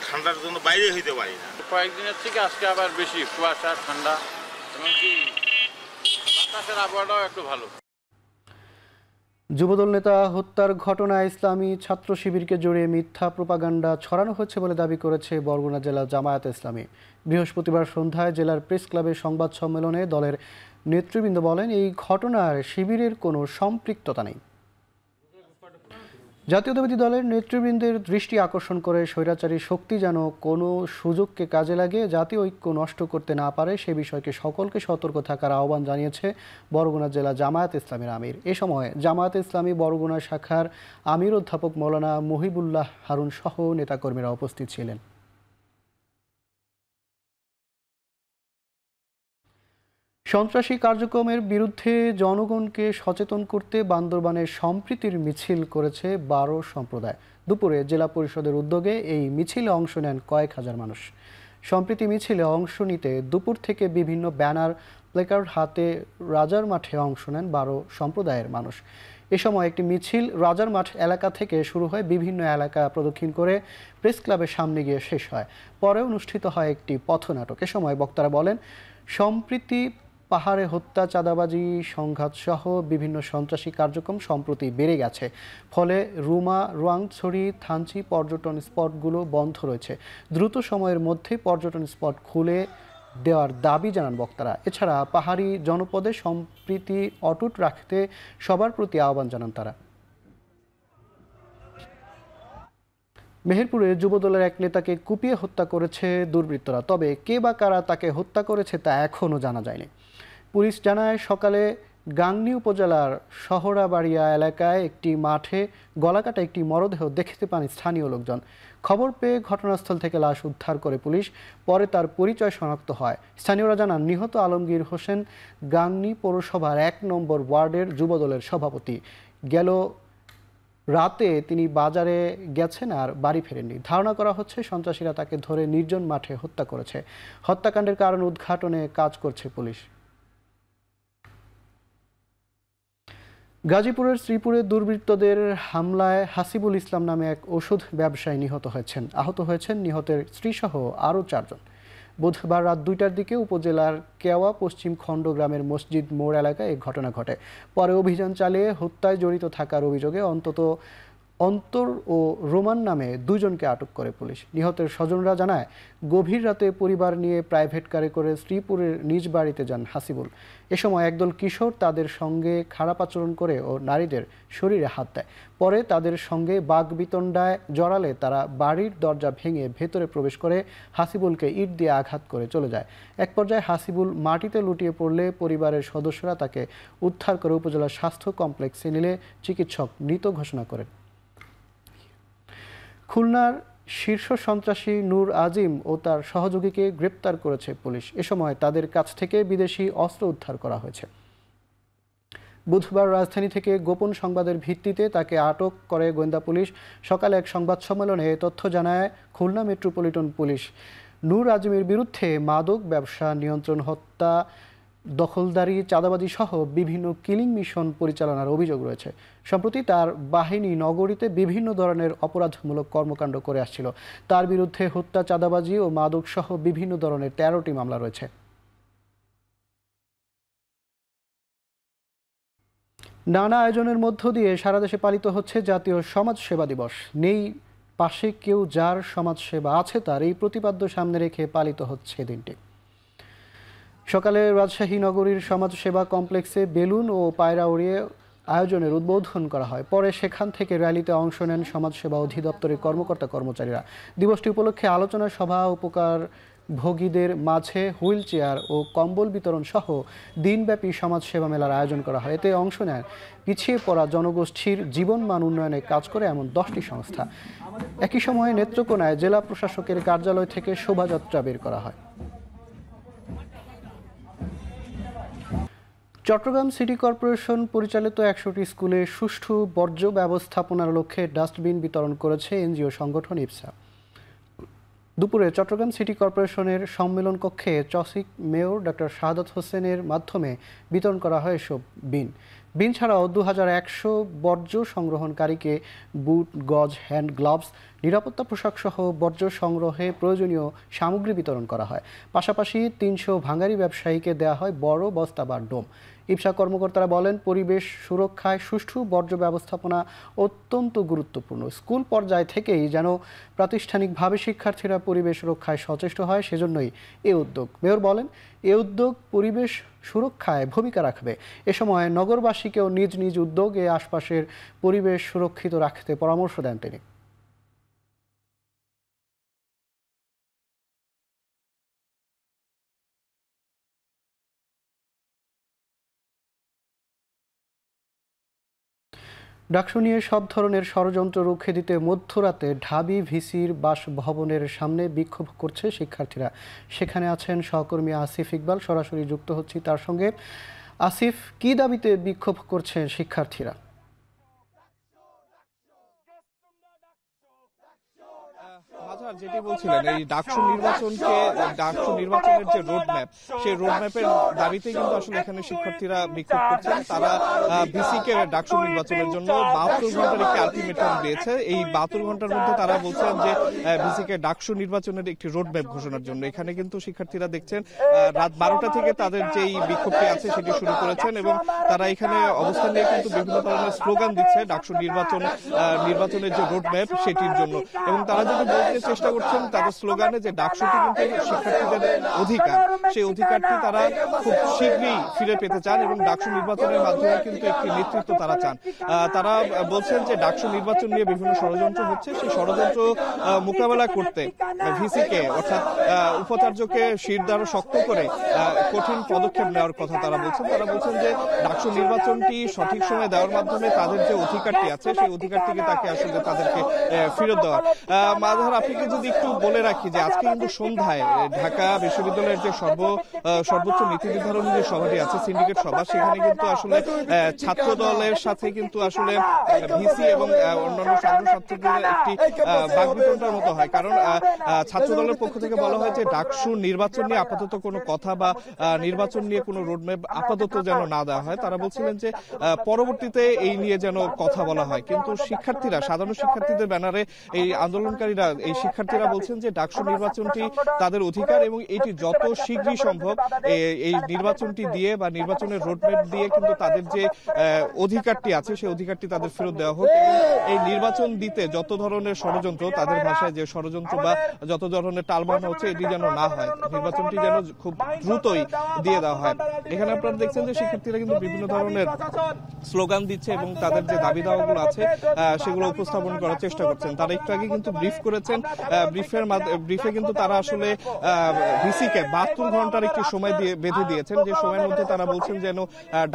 ঠান্ডার জন্য বাইরে হইতে পারি না। কয়েকদিনের থেকে আজকে আবার বেশি কুয়াশা, ঠান্ডা, এমনকি বাতাসের আবহাওয়াটাও একটু ভালো। যুবদল নেতা হত্যার ঘটনায় ইসলামী ছাত্র শিবিরকে জড়িয়ে মিথ্যা প্রোপাগান্ডা ছড়ানো হচ্ছে বলে দাবি করেছে বরগুনা জেলা জামায়াতে ইসলামী। বৃহস্পতিবার সন্ধ্যায় জেলার প্রেস ক্লাবের সংবাদ সম্মেলনে দলের নেতৃবৃন্দ বলেন, এই ঘটনার শিবিরের কোনো সম্পৃক্ততা নেই। জাতীয়তাবাদী দলের নেতৃবৃন্দের দৃষ্টি আকর্ষণ করে স্বৈরাচারী শক্তি যেন কোনো সুযোগকে কাজে লাগিয়ে জাতীয় ঐক্য নষ্ট করতে না পারে সে বিষয়কে সকলকে সতর্ক থাকার আহ্বান জানিয়েছে বরগুনা জেলা জামায়াত ইসলামীর আমির। এ সময় জামায়াত ইসলামী বরগুনা শাখার আমির অধ্যাপক মৌলানা মহিবুল্লাহ হারুন সহ নেতাকর্মীরা উপস্থিত ছিলেন। সন্ত্রাসী কার্যক্রমের বিরুদ্ধে জনগণকে সচেতন করতে বান্দরবানের সম্প্রীতির মিছিল করেছে 12 সম্প্রদায়। দুপুরে জেলা পরিষদের উদ্যোগে এই মিছিলে অংশ নেন কয়েক হাজার মানুষ। সম্প্রীতি মিছিলে অংশ নিতে দুপুর থেকে বিভিন্ন ব্যানার প্লেকার্ড হাতে রাজার মাঠে অংশ নেন 12 সম্প্রদায়ের মানুষ। এ সময় একটি মিছিল রাজার মাঠ এলাকা থেকে শুরু হয়, বিভিন্ন এলাকা প্রদক্ষিণ করে প্রেস ক্লাবের সামনে গিয়ে শেষ হয়। পরে অনুষ্ঠিত হয় একটি পথনাটক। এ সময় বক্তারা বলেন, সম্প্রীতি পাহাড়ে হত্যা, চাঁদাবাজি, সংঘাত সহ বিভিন্ন সন্ত্রাসী কার্যক্রম সম্প্রতি বেড়ে গেছে। ফলে রুমা, রোয়াংছড়ি, থানচি পর্যটন স্পটগুলো বন্ধ রয়েছে। দ্রুত সময়ের মধ্যে পর্যটন স্পট খুলে দেওয়ার দাবি জানান বক্তারা। এছাড়া পাহাড়ি জনপদে সম্প্রীতি অটুট রাখতে সবার প্রতি আহ্বান জানান তারা। মেহেরপুরে যুবদলের এক নেতাকে কুপিয়ে হত্যা করেছে দুর্বৃত্তরা। তবে কে বা কারা তাকে হত্যা করেছে তা এখনও জানা যায়নি। পুলিশ জানায়, সকালে গাংনী উপজেলার শহরাবাড়িয়া এলাকায় একটি মাঠে গলাকাটা একটি মরদেহ দেখতে পান স্থানীয় লোকজন। খবর পেয়ে ঘটনাস্থল থেকে লাশ উদ্ধার করে পুলিশ। পরে তার পরিচয় শনাক্ত হয়। স্থানীয়রা জানান, নিহত আলমগীর হোসেন গাংনী পৌরসভার 1 নম্বর ওয়ার্ডের যুবদলের সভাপতি। গেল রাতে তিনি বাজারে গেছেন আর বাড়ি ফেরেননি। ধারণা করা হচ্ছে সন্ত্রাসীরা তাকে ধরে নির্জন মাঠে হত্যা করেছে। হত্যাকাণ্ডের কারণ উদ্ঘাটনে কাজ করছে পুলিশ। গাজীপুরের শ্রীপুরে দুর্বৃত্তদের হামলায় হাসিবুল ইসলাম নামে এক ওষুধ ব্যবসায়ী নিহত হয়েছেন। আহত হয়েছেন নিহতের স্ত্রীসহ আরও 4 জন। বুধবার রাত 2টার দিকে উপজেলার কেওয়া পশ্চিম খণ্ড গ্রামের মসজিদ মোড় এলাকায় এই ঘটনা ঘটে। পরে অভিযান চালিয়ে হত্যায় জড়িত থাকার অভিযোগে অন্তর ও রোমান নামে 2 জনকে আটক করে পুলিশ। নিহতের স্বজনরা জানায়, গভীর রাতে পরিবার নিয়ে প্রাইভেট কারে করে শ্রীপুরের নিজ বাড়িতে যান হাসিবুল। এ সময় একদল কিশোর তাদের সঙ্গে খারাপ আচরণ করে ও নারীদের শরীরে হাত দেয়। পরে তাদের সঙ্গে বাগবিতণ্ডায় জড়ালে তারা বাড়ির দরজা ভেঙে ভেতরে প্রবেশ করে হাসিবুলকে ইট দিয়ে আঘাত করে চলে যায়। এক পর্যায়ে হাসিবুল মাটিতে লুটিয়ে পড়লে পরিবারের সদস্যরা তাকে উদ্ধার করে উপজেলা স্বাস্থ্য কমপ্লেক্সে নিলে চিকিৎসক মৃত ঘোষণা করেন। খুলনার শীর্ষ সন্ত্রাসী নূর আজিম ও তার সহযোগীকে গ্রেপ্তার করেছে পুলিশ। এ সময় তাদের কাছ থেকে বিদেশি অস্ত্র উদ্ধার করা হয়েছে। বুধবার রাজধানী থেকে গোপন সংবাদের ভিত্তিতে তাকে আটক করে গোয়েন্দা পুলিশ। সকালে এক সংবাদ সম্মেলনে এ তথ্য জানায় খুলনা মেট্রোপলিটন পুলিশ। নূর আজিমের বিরুদ্ধে মাদক ব্যবসা, নিয়ন্ত্রণ, হত্যা, দখলদারি, চাঁদাবাজি সহ বিভিন্ন কিলিং মিশন পরিচালনার অভিযোগ রয়েছে। সম্প্রতি তার বাহিনী নগরীতে বিভিন্ন ধরনের অপরাধমূলক কর্মকাণ্ড করে আসছিল। তার বিরুদ্ধে হত্যা, চাঁদাবাজি ও মাদক সহ বিভিন্ন ধরনের 13টি মামলা রয়েছে। নানা আয়োজনের মধ্য দিয়ে সারা দেশে পালিত হচ্ছে জাতীয় সমাজ সেবা দিবস। নেই পাশে কেউ, যার সমাজ সেবা আছে তার, এই প্রতিপাদ্য সামনে রেখে পালিত হচ্ছে দিনটি। সকালে রাজশাহী নগরীর সমাজ সেবা কমপ্লেক্সে বেলুন ও পায়রা উড়িয়ে আয়োজনের উদ্বোধন করা হয়। পরে সেখান থেকে র্যালিতে অংশ নেন সমাজ সেবা অধিদপ্তরের কর্মকর্তা কর্মচারীরা। দিবসটি উপলক্ষে আলোচনা সভা, উপকার ভোগীদের মাঝে হুইল চেয়ার ও কম্বল বিতরণ সহ দিনব্যাপী সমাজ সেবা মেলার আয়োজন করা হয়। এতে অংশ নেন পিছিয়ে পড়া জনগোষ্ঠীর জীবন মান উন্নয়নে কাজ করে এমন 10টি সংস্থা। একই সময়ে নেত্রকোনায় জেলা প্রশাসকের কার্যালয় থেকে শোভাযাত্রা বের করা হয়। চট্টগ্রাম সিটি কর্পোরেশন পরিচালিত 100টি স্কুলে সুষ্ঠু বর্জ্য ব্যবস্থাপনার লক্ষ্যে ডাস্টবিন বিতরণ করেছে এনজিও সংগঠন ইপসা। দুপুরে চট্টগ্রাম সিটি কর্পোরেশনের সম্মেলন কক্ষে চসিক মেয়র ডক্টর শাহাদাত হোসেনের মাধ্যমে বিতরণ করা হয় এসব বিন ছাড়াও 2100 বর্জ্য সংগ্রহণকারীকে বুট, গজ, হ্যান্ড গ্লাভস, নিরাপত্তা পোশাক সহ বর্জ্য সংগ্রহে প্রয়োজনীয় সামগ্রী বিতরণ করা হয়। পাশাপাশি 300 ভাঙারি ব্যবসায়ীকে দেওয়া হয় বড় বস্তা বা ডোম। ইপসা কর্মকর্তারা বলেন, পরিবেশ সুরক্ষায় সুষ্ঠু বর্জ্য ব্যবস্থাপনা অত্যন্ত গুরুত্বপূর্ণ। স্কুল পর্যায় থেকেই যেন প্রাতিষ্ঠানিকভাবে শিক্ষার্থীরা পরিবেশ রক্ষায় সচেষ্ট হয়, সেজন্যই এ উদ্যোগ। মেয়র বলেন, এ উদ্যোগ পরিবেশ সুরক্ষায় ভূমিকা রাখবে। এ সময় নগরবাসীকেও নিজ নিজ উদ্যোগে আশপাশের পরিবেশ সুরক্ষিত রাখতে পরামর্শ দেন তিনি। ডাকসু নিয়ে সব ধরনের ষড়যন্ত্র রুখে দিতে মধ্যরাতে ঢাবি ভিসির বাসভবনের সামনে বিক্ষোভ করছে শিক্ষার্থীরা। সেখানে আছেন সহকর্মী আসিফ ইকবাল, সরাসরি যুক্ত হচ্ছি তার সঙ্গে। আসিফ, কি দাবিতে বিক্ষোভ করছেন শিক্ষার্থীরা? যেটি বলছিলেন, এই ডাকসু নির্বাচনের যে রোডম্যাপ, সেই রোডম্যাপের দাবিতে কিন্তু আসলে এখানে শিক্ষার্থীরা বিক্ষোভ করছেন। তারা ভিসিকে ডাকসু নির্বাচনের জন্য 72 ঘন্টার একটি আলটিমেটাম দিয়েছে। এই 72 ঘন্টার মধ্যে তারা বলছেন যে ভিসিকে ডাকসু নির্বাচনের একটি রোডম্যাপ ঘোষণার জন্য। এখানে কিন্তু শিক্ষার্থীরা দেখছেন রাত 12টা থেকে তাদের যে বিক্ষোভটি আছে সেটি শুরু করেছেন এবং তারা এখানে অবস্থান নিয়ে কিন্তু বিভিন্ন ধরনের স্লোগান দিচ্ছে ডাকসু নির্বাচনের যে রোডম্যাপ সেটির জন্য। এবং তারা যদি বলতে চেষ্টা করছেন তাদের স্লোগানে যে ডাকসুটি কিন্তু শিক্ষার্থীদের অধিকার, সেই অধিকারটি তারা খুব শীঘ্রই ফিরে পেতে চান এবং ডাকসু নির্বাচনের মাধ্যমে কিন্তু একটি নেতৃত্ব তারা চান। তারা বলছেন যে ডাকসু নির্বাচন নিয়ে বিভিন্ন ষড়যন্ত্র হচ্ছে, সেই ষড়যন্ত্র মোকাবেলা করতে ভিসিকে অর্থাৎ উপাচার্যকে শিরদাঁড় শক্ত করে কঠিন পদক্ষেপ নেওয়ার কথা তারা বলছেন। তারা বলছেন যে ডাকসু নির্বাচনটি সঠিক সময় দেওয়ার মাধ্যমে তাদের যে অধিকারটি আছে সেই অধিকারটিকে আসলে তাদেরকে ফেরত দেওয়া। মাঝার আপনাকে যদি একটু বলে রাখি যে আজকে কিন্তু সন্ধ্যায় ঢাকা বিশ্ববিদ্যালয়ের যে সর্বোচ্চ নীতি নির্ধারণী যে সভাটি আছে, সিন্ডিকেট সভা, সেখানে কিন্তু আসলে ছাত্র দলের সাথে কিন্তু আসলে ভিসি এবং অন্যান্য সাধারণ ছাত্রদের একটি বাকবিতণ্ডার মতো হয়। কারণ ছাত্র দলের পক্ষ থেকে বলা হয় যে ডাকসু নির্বাচন নিয়ে আপাতত কোনো কথা বা নির্বাচন নিয়ে কোনো রোডম্যাপ আপাতত যেন না দেওয়া হয়। তারা বলছিলেন যে পরবর্তীতে এই নিয়ে যেন কথা বলা হয়। কিন্তু শিক্ষার্থীরা, সাধারণ শিক্ষার্থীদের ব্যানারে এই আন্দোলনকারীরা, এই শিক্ষার্থীরা বলছেন যে ডাকসু নির্বাচনটি তাদের অধিকার এবং এটি যত শীঘ্রই সম্ভব এই নির্বাচনটি দিয়ে বা নির্বাচনের রোডম্যাপ দিয়ে কিন্তু তাদের যে অধিকারটি আছে সেই অধিকারটি তাদের ফেরত দেওয়া হোক। এই নির্বাচন দিতে যত ধরনের ষড়যন্ত্র, তাদের ভাষায় যে ষড়যন্ত্র বা যত ধরনের টালবাহানা হচ্ছে, এটি যেন না হয়, নির্বাচনটি যেন খুব দ্রুতই দিয়ে দেওয়া হয়। এখানে আপনারা দেখছেন যে শিক্ষার্থীরা কিন্তু বিভিন্ন ধরনের স্লোগান দিচ্ছে এবং তাদের যে দাবি দাওয়াগুলো আছে সেগুলো উপস্থাপন করার চেষ্টা করছেন। তারা একটু আগে কিন্তু ব্রিফ করেছেন, ব্রিফে কিন্তু তারা আসলে ভিসিকে 72 ঘন্টার একটি সময় বেঁধে দিয়েছেন, যে সময়ের মধ্যে তারা বলছেন যেন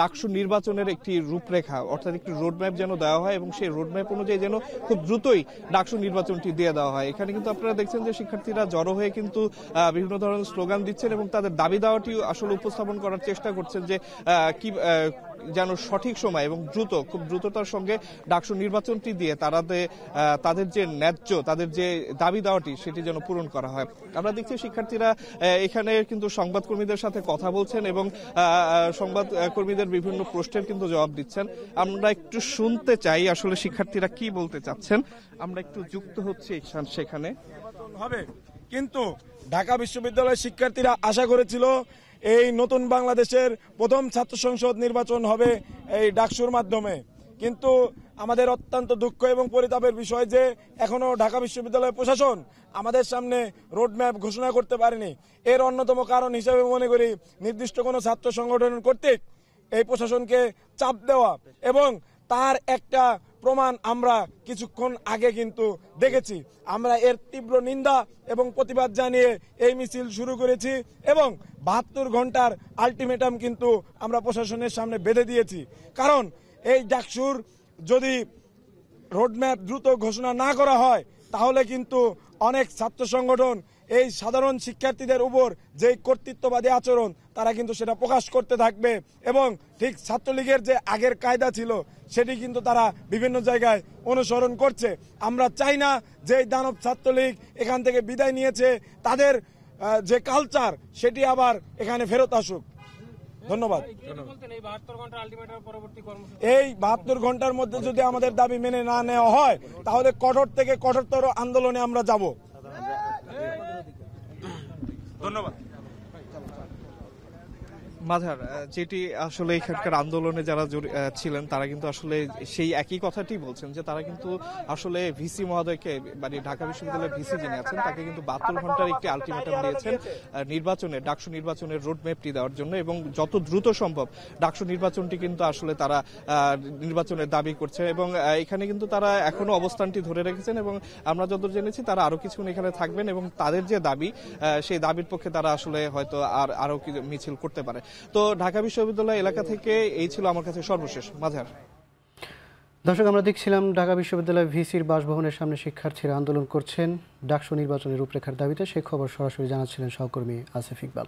ডাকসু নির্বাচনের একটি রূপরেখা অর্থাৎ একটি রোডম্যাপ যেন দেওয়া হয় এবং সেই রোডম্যাপ অনুযায়ী যেন খুব দ্রুতই ডাকসু নির্বাচনটি দিয়ে দেওয়া হয়। এখানে কিন্তু আপনারা দেখছেন যে শিক্ষার্থীরা জড়ো হয়ে কিন্তু বিভিন্ন ধরনের স্লোগান দিচ্ছেন এবং তাদের দাবি দাওয়াটি আসলে উপস্থাপন করার চেষ্টা করছেন যে কি যেন সঠিক সময় এবং খুব দ্রুততার সঙ্গে ডাকসু নির্বাচনটি দিয়ে তাদের যে ন্যায্য, তাদের যে দাবি দাওয়াটি সেটি যেন পূরণ করা হয়। আমরা দেখছি শিক্ষার্থীরা এখানে কিন্তু সংবাদকর্মীদের সাথে কথা বলছেন এবং সংবাদকর্মীদের বিভিন্ন প্রশ্নের কিন্তু জবাব দিচ্ছেন। আমরা একটু শুনতে চাই আসলে শিক্ষার্থীরা কি বলতে চাচ্ছেন। আমরা একটু যুক্ত হচ্ছি সেখানে। হবে কিন্তু ঢাকা বিশ্ববিদ্যালয়ের শিক্ষার্থীরা আশা করেছিল এই নতুন বাংলাদেশের প্রথম ছাত্র সংসদ নির্বাচন হবে এই ডাকসুর মাধ্যমে। কিন্তু আমাদের অত্যন্ত দুঃখ এবং পরিতাপের বিষয় যে এখনো ঢাকা বিশ্ববিদ্যালয় প্রশাসন আমাদের সামনে রোডম্যাপ ঘোষণা করতে পারেনি। এর অন্যতম কারণ হিসেবে মনে করি নির্দিষ্ট কোনো ছাত্র সংগঠন কর্তৃক এই প্রশাসনকে চাপ দেওয়া, এবং তার একটা প্রমাণ আমরা কিছুক্ষণ আগে কিন্তু দেখেছি। আমরা এর তীব্র নিন্দা এবং প্রতিবাদ জানিয়ে এই মিছিল শুরু করেছি এবং 72 ঘন্টার আলটিমেটাম কিন্তু আমরা প্রশাসনের সামনে বেঁধে দিয়েছি। কারণ এই ডাকসুর যদি রোডম্যাপ দ্রুত ঘোষণা না করা হয় তাহলে কিন্তু অনেক ছাত্র সংগঠন এই সাধারণ শিক্ষার্থীদের উপর যে কর্তৃত্ববাদী আচরণ তারা কিন্তু সেটা প্রকাশ করতে থাকবে এবং ঠিক ছাত্রলীগের যে আগের কায়দা ছিল সেটি কিন্তু তারা বিভিন্ন জায়গায় অনুসরণ করছে। আমরা চাই না যে দানব ছাত্রলীগ এখান থেকে বিদায় নিয়েছে তাদের যে কালচার সেটি আবার এখানে ফেরত আসুক। ধন্যবাদ। এই 72 ঘন্টার মধ্যে যদি আমাদের দাবি মেনে না নেওয়া হয় তাহলে কঠোর থেকে কঠোরতর আন্দোলনে আমরা যাব। ধন্যবাদ। মাঝার, যেটি আসলে এখানকার আন্দোলনে যারা ছিলেন তারা কিন্তু আসলে সেই একই কথাটি বলছেন যে তারা কিন্তু আসলে ভিসি মহোদয়কে, মানে ঢাকা বিশ্ববিদ্যালয়ের ভিসি যিনি আছেন তাকে কিন্তু 72 ঘন্টার একটি আলটিমেটাম দিয়েছেন নির্বাচনের, ডাকসু নির্বাচনের রোডম্যাপটি দেওয়ার জন্য, এবং যত দ্রুত সম্ভব ডাকসু নির্বাচনটি কিন্তু আসলে তারা নির্বাচনের দাবি করছে, এবং এখানে কিন্তু তারা এখনো অবস্থানটি ধরে রেখেছেন, এবং আমরা যতদূর জেনেছি তারা আরো কিছুক্ষণ এখানে থাকবেন, এবং তাদের যে দাবি সেই দাবির পক্ষে তারা আসলে হয়তো আরো মিছিল করতে পারে। তো ঢাকা বিশ্ববিদ্যালয় এলাকা থেকে এই ছিল আমার কাছে সর্বশেষ। মাঝার। দর্শক, আমরা দেখছিলাম ঢাকা বিশ্ববিদ্যালয় ভিসির বাসভবনের সামনে শিক্ষার্থীরা আন্দোলন করছেন ডাকসু নির্বাচনের রূপরেখার দাবিতে। সেই খবর সরাসরি জানাচ্ছিলেন সহকর্মী আসিফ ইকবাল।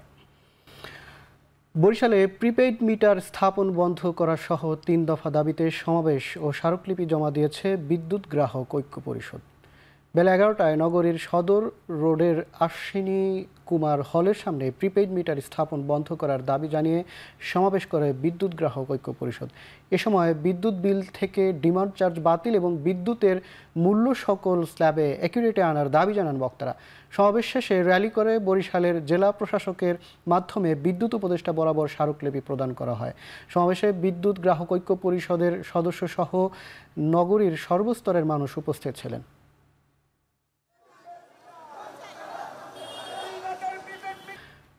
বরিশালে প্রিপেইড মিটার স্থাপন বন্ধ করা সহ 3 দফা দাবিতে সমাবেশ ও স্মারকলিপি জমা দিয়েছে বিদ্যুৎ গ্রাহক ঐক্য পরিষদ। বেলা 11টায় নগরীর সদর রোডের আশ্বিনী কুমার হলের সামনে প্রিপেইড মিটার স্থাপন বন্ধ করার দাবি জানিয়ে সমাবেশ করে বিদ্যুৎ গ্রাহক ঐক্য পরিষদ। এ সময় বিদ্যুৎ বিল থেকে ডিমান্ড চার্জ বাতিল এবং বিদ্যুতের মূল্য সকল স্ল্যাবে অ্যাকুরেটে আনার দাবি জানান বক্তারা। সমাবেশ শেষে র্যালি করে বরিশালের জেলা প্রশাসকের মাধ্যমে বিদ্যুৎ উপদেষ্টা বরাবর স্মারকলিপি প্রদান করা হয়। সমাবেশে বিদ্যুৎ গ্রাহক ঐক্য পরিষদের সদস্যসহ নগরীর সর্বস্তরের মানুষ উপস্থিত ছিলেন।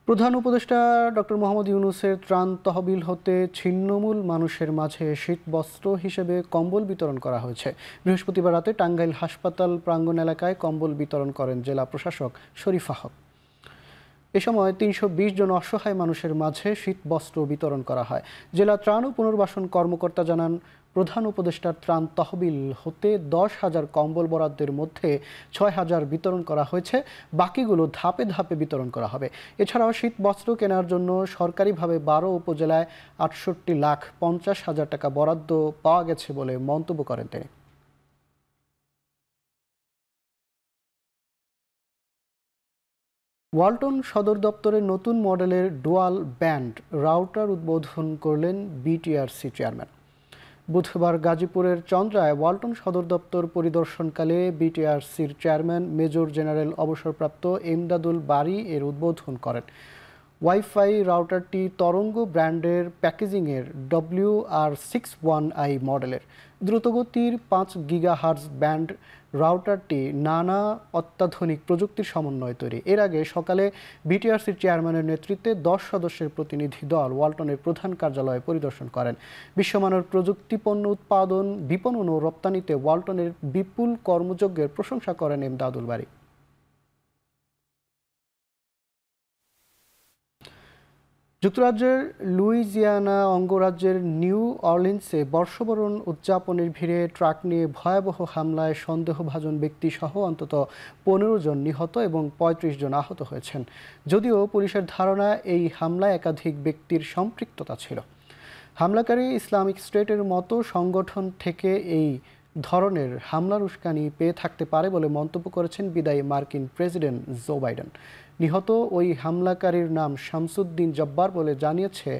প্রধান উপদেষ্টা ডক্টর মোহাম্মদ ইউনূসের ত্রাণ তহবিল হতে ছিন্নমূল মানুষের মাঝে শীতবস্ত্র হিসেবে কম্বল বিতরণ করা হয়েছে। বৃহস্পতিবার রাতে টাঙ্গাইল হাসপাতাল প্রাঙ্গণ এলাকায় কম্বল বিতরণ করেন জেলা প্রশাসক শরীফা হক। এ সময় 320 জন অসহায় মানুষের মাঝে শীতবস্ত্র বিতরণ করা হয়। জেলা ত্রাণ ও পুনর্বাসন কর্মকর্তা জানান, প্রধান উপদেষ্টার ত্রাণ তহবিল হতে 10,000 কম্বল বরাদ্দের মধ্যে 6,000 বিতরণ করা হয়েছে, বাকিগুলো ধাপে ধাপে বিতরণ করা হবে। এছাড়াও শীতবস্ত্র কেনার জন্য সরকারিভাবে 12 উপজেলায় 68,50,000 টাকা বরাদ্দ পাওয়া গেছে বলে মন্তব্য করেন তিনি। ওয়ালটন সদর দপ্তরের নতুন মডেলের ডুয়াল ব্যান্ড রাউটার উদ্বোধন করলেন বিটিআরসি চেয়ারম্যান। বুধবার গাজীপুরের চন্দ্রায় ওয়ালটন সদর দপ্তর পরিদর্শনকালে বিটিআরসির চেয়ারম্যান মেজর জেনারেল অবসরপ্রাপ্ত এমদাদুল বারী এর উদ্বোধন করেন। ওয়াইফাই রাউটারটি তরঙ্গ ব্র্যান্ডের প্যাকেজিংয়ের WR61i মডেলের। দ্রুতগতির 5 গিগাহার্জ ব্যান্ড রাউটারটি নানা অত্যাধুনিক প্রযুক্তির সমন্বয়ে তৈরি। এর আগে সকালে বিটিআরসির চেয়ারম্যানের নেতৃত্বে 10 সদস্যের প্রতিনিধি দল ওয়ালটনের প্রধান কার্যালয়ে পরিদর্শন করেন। বিশ্বমানের প্রযুক্তিপণ্য উৎপাদন, বিপণন ও রপ্তানিতে ওয়ালটনের বিপুল কর্মযজ্ঞের প্রশংসা করেন এমদাদুল বারী। যুক্তরাজ্যের লুইজিয়ানা অঙ্গরাজ্যের নিউ অরলিন্সে বর্ষবরণ উদযাপনের ভিড়ে ট্রাক নিয়ে ভয়াবহ হামলায় সন্দেহভাজন ব্যক্তি সহ অন্তত 15 জন নিহত এবং 35 জন আহত হয়েছেন। যদিও পুলিশের ধারণা এই হামলায় একাধিক ব্যক্তির সম্পৃক্ততা ছিল। হামলাকারী ইসলামিক স্টেটের মতো সংগঠন থেকে এই ধরনের হামলার উস্কানি পেয়ে থাকতে পারে বলে মন্তব্য করেছেন বিদায়ী মার্কিন প্রেসিডেন্ট জো বাইডেন। নিহত ওই হামলাকারীর নাম শামসুদ্দিন জব্বার বলে জানিয়েছে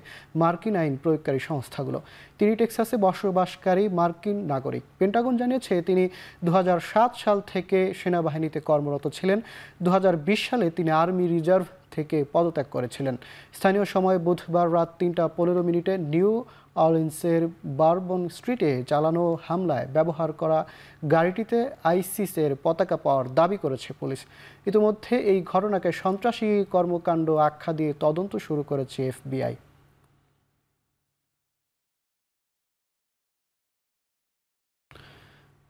মার্কিন আইন প্রয়োগকারী সংস্থাগুলো। তিনি টেক্সাসে বসবাসকারী মার্কিন নাগরিক। পেন্টাগন জানিয়েছে তিনি 2007 সাল থেকে সেনাবাহিনীতে কর্মরত ছিলেন। 2020 সালে তিনি আর্মি রিজার্ভ থেকে পদত্যাগ করেছিলেন। স্থানীয় সময় বুধবার রাত 3:15 নিউ অরলিন্সের বারবন স্ট্রিটে চালানো হামলায় ব্যবহার করা গাড়িটিতে আইসিসের পতাকা পাওয়ার দাবি করেছে পুলিশ। ইতিমধ্যে এই ঘটনাকে সন্ত্রাসী কর্মকাণ্ড আখ্যা দিয়ে তদন্ত শুরু করেছে FBI।